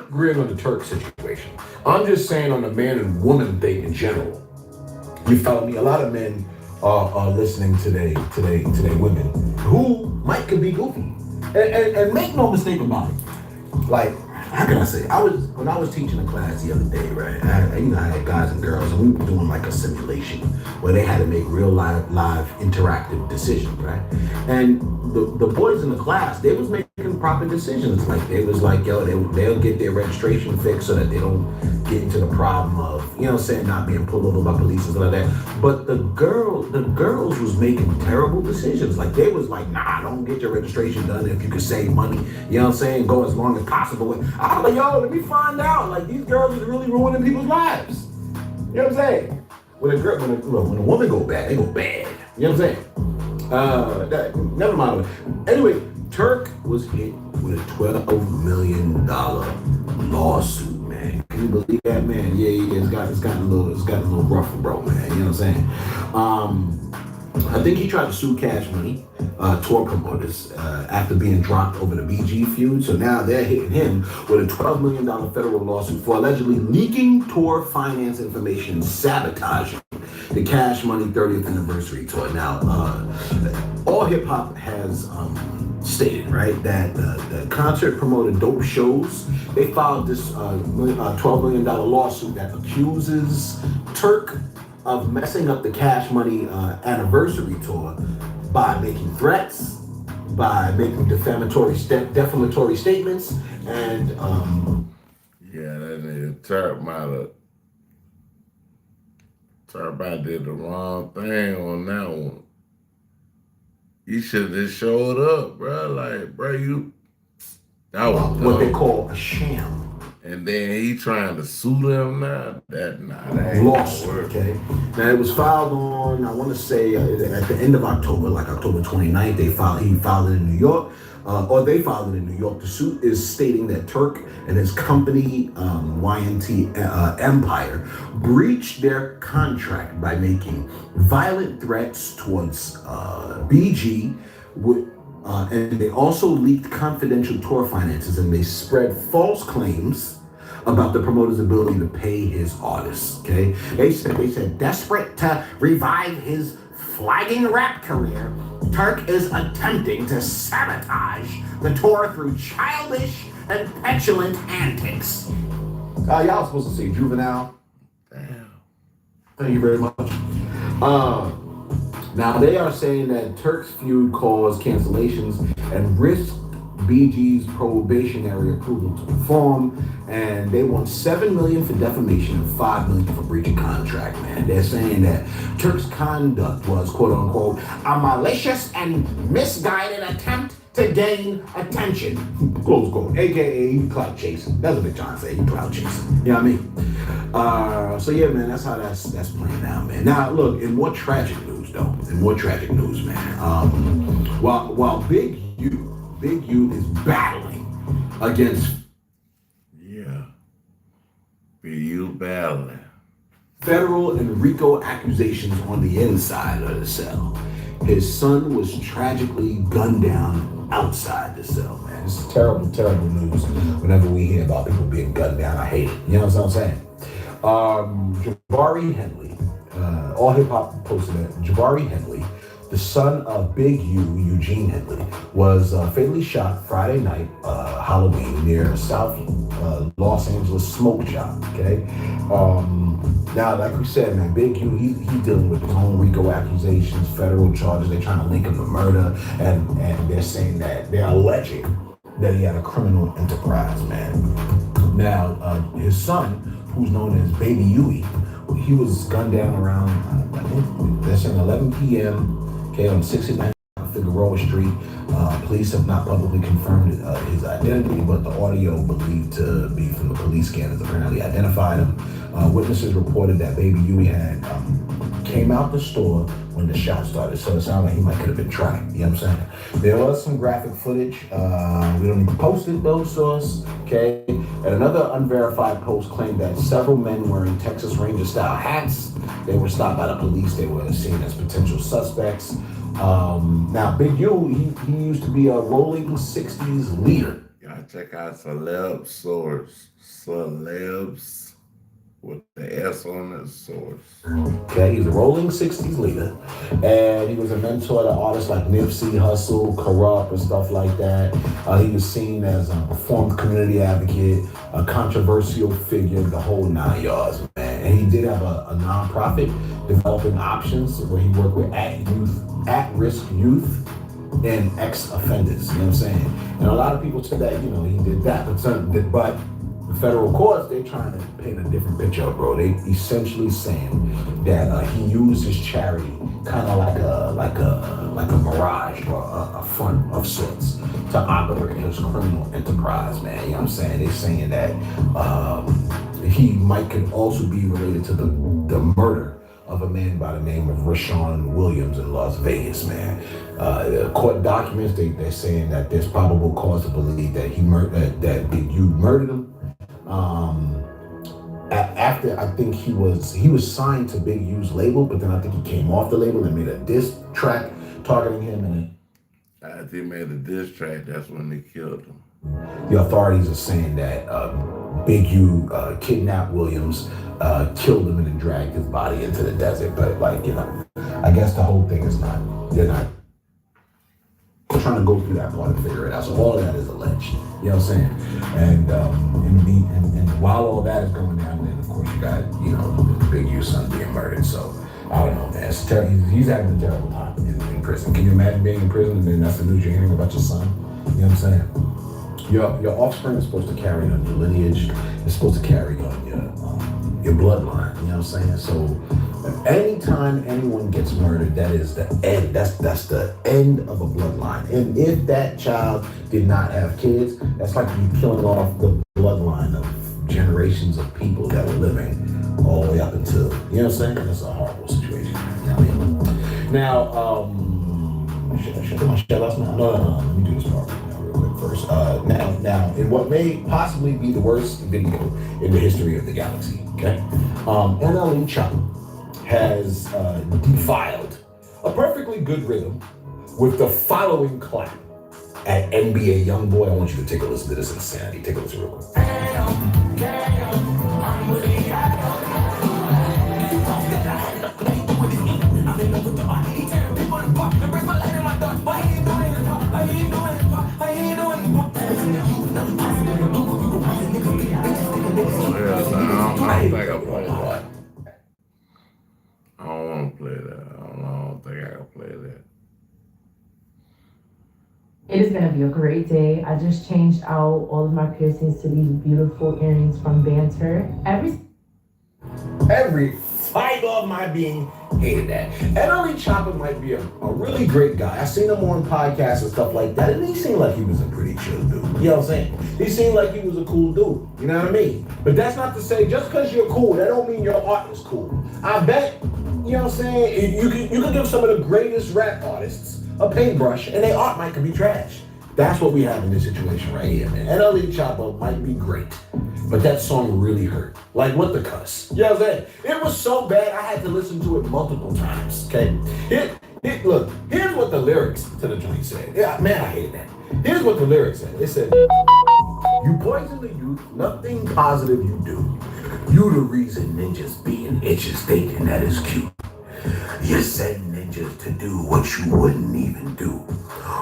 Agreeing on the Turk situation. I'm just saying on the man and woman thing in general. You follow me? A lot of men are listening today, women who could be goofy. And make no mistake about it. Like, how can I say? When I was teaching a class the other day, right? I had guys and girls, and we were doing like a simulation where they had to make real live interactive decisions, right? And the boys in the class, they was making proper decisions. Like they was like, yo, they'll get their registration fixed so that they don't get into the problem of, you know what I'm saying, not being pulled over by police and stuff like that. But the girls was making terrible decisions. Like they was like, nah, don't get your registration done if you could save money. You know what I'm saying? Go as long as possible. I was like, yo, let me find out. Like these girls is really ruining people's lives. You know what I'm saying? When a woman go bad, they go bad. You know what I'm saying? Never mind. Anyway, Turk was hit with a $12 million lawsuit, man. Can you believe that, man? Yeah, it's gotten a little rough, bro, man. You know what I'm saying? I think he tried to sue Cash Money, tour promoters, after being dropped over the BG feud. So now they're hitting him with a $12 million federal lawsuit for allegedly leaking tour finance information, sabotaging the Cash Money 30th anniversary tour. Now, All Hip Hop has stated, right, that the concert promoter Dope Shows, they filed this $12 million lawsuit that accuses Turk of messing up the Cash Money anniversary tour by making threats, by making defamatory statements, and yeah, that nigga Turk Turk did the wrong thing on that one. You should have just showed up, bro. Like, bro, that was what they dope. call a sham. And then he trying to sue them now. That ain't Lawsuit, gonna work. okay? Now it was filed on, I want to say at the end of October, like October 29th, he filed it in New York, or they filed it in New York. The suit is stating that Turk and his company, YNT Empire, breached their contract by making violent threats towards BG, and they also leaked confidential tour finances, and they spread false claims about the promoter's ability to pay his artists. Okay, they said desperate to revive his flagging rap career, Turk is attempting to sabotage the tour through childish and petulant antics. Y'all supposed to say Juvenile. Damn. Thank you very much. Now they are saying that Turk's feud caused cancellations and risked BG's probationary approval to perform, and they want $7 million for defamation and $5 million for breach of contract. Man, they're saying that Turk's conduct was "quote unquote" a malicious and misguided attempt to gain attention, close quote, aka clout chasing. That's what they're trying to say, clout chasing. You know what I mean? So yeah, man, that's how that's playing out, man. Now look, in more tragic news, man. While Big U is battling against federal and RICO accusations on the inside of the cell. His son was tragically gunned down outside the cell, man. This is terrible, terrible news. Whenever we hear about people being gunned down, I hate it. You know what I'm saying? Jabari Henley, All Hip Hop posted that Jabari Henley, the son of Big U, Eugene Henley, was fatally shot Friday night, Halloween, near South Los Angeles smoke shop. Okay. Now, like we said, man, Big U, he's dealing with his own RICO accusations, federal charges. They're trying to link him to murder, and they're saying that they're alleging that he had a criminal enterprise, man. Now, his son, who's known as Baby Huey, he was gunned down around, I think they're saying 11 p.m. Okay, on 69 Figueroa Street. Police have not publicly confirmed his identity, but the audio believed to be from the police scanners apparently identified him. Witnesses reported that Baby Huey had came out the store when the shot started, so it sounded like he could have been tracked. You know what I'm saying? There was some graphic footage. We don't even post it though, source. Okay. And another unverified post claimed that several men wearing Texas Ranger style hats, they were stopped by the police. They were seen as potential suspects. Now, Big U, he used to be a rolling 60s leader. Y'all check out Celeb Source. Celebs with the S on the source. Okay, he's a rolling 60s leader. And he was a mentor to artists like Nipsey Hussle, Corrupt, and stuff like that. He was seen as a reformed community advocate, a controversial figure, the whole 9 yards, man. And he did have a nonprofit developing options where he worked with at-risk youth and ex-offenders. You know what I'm saying? And a lot of people said that, he did that, but the federal courts, they're trying to paint a different picture, bro. They essentially saying that he used his charity kind of like a mirage or a front of sorts to operate his criminal enterprise, man. You know what I'm saying? They're saying that he could also be related to the murder of a man by the name of Rashawn Williams in Las Vegas, man. Court documents, they're saying that there's probable cause to believe that that Big U murdered him. After I think he was signed to Big U's label, but then I think he came off the label and made a diss track targeting him. And after he made a diss track, that's when they killed him. The authorities are saying that Big U kidnapped Williams, killed him, and then dragged his body into the desert. But I guess the whole thing is they're not trying to go through that part and figure it out. So all of that is alleged. You know what I'm saying? And while all that is going down, then of course you got Big U's son being murdered. So I don't know, man. It's he's having a terrible time in prison. Can you imagine being in prison and then that's the news you're hearing about your son? You know what I'm saying? Your offspring is supposed to carry on your lineage. It's supposed to carry on your bloodline. You know what I'm saying? So Anytime anyone gets murdered, that is the end. That's the end of a bloodline. And if that child did not have kids, that's like you killing off the bloodline of generations of people that were living all the way up until, you know what I'm saying? That's a horrible situation. You know what I mean? Now, should I shut up now? No. Let me do this part real quick first. Now, in what may possibly be the worst video in the history of the galaxy, okay? NLE Chopper has defiled a perfectly good rhythm with the following clap at NBA Youngboy. I want you to take a listen to this insanity. Take a listen real quick. I don't want to play that. I don't think I can play that. It is going to be a great day. I just changed out all of my piercings to these beautiful earrings from Banter. Every fiber of my being hated that. NLE Chopper might be a really great guy. I seen him on podcasts and stuff like that, and he seemed like he was a pretty chill dude. You know what I'm saying? He seemed like he was a cool dude. You know what I mean? But that's not to say just because you're cool, that don't mean your art is cool. I bet, you know what I'm saying, you could give some of the greatest rap artists a paintbrush, and their art might be trash. That's what we have in this situation right here, man. NLE Chopper might be great, but that song really hurt. Like, what the cuss? You know what I'm saying? It was so bad, I had to listen to it multiple times, okay? Look, here's what the lyrics to the joint said. Yeah, man, I hated that. Here's what the lyrics said. It said, you poison the youth, nothing positive you do. You the reason ninjas being itches thinking that is cute. You send ninjas to do what you wouldn't even do.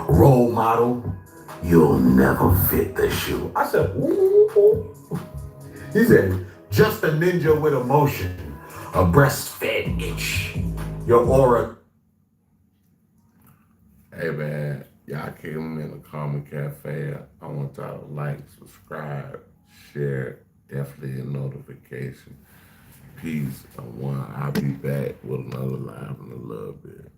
Role model, you'll never fit the shoe. I said, ooh. He said, just a ninja with emotion, a breastfed itch. Your aura. Hey man, y'all keep them in the Karma Cafe. I want y'all to like, subscribe, share, definitely a notification. Peace. I'll be back with another live in a little bit.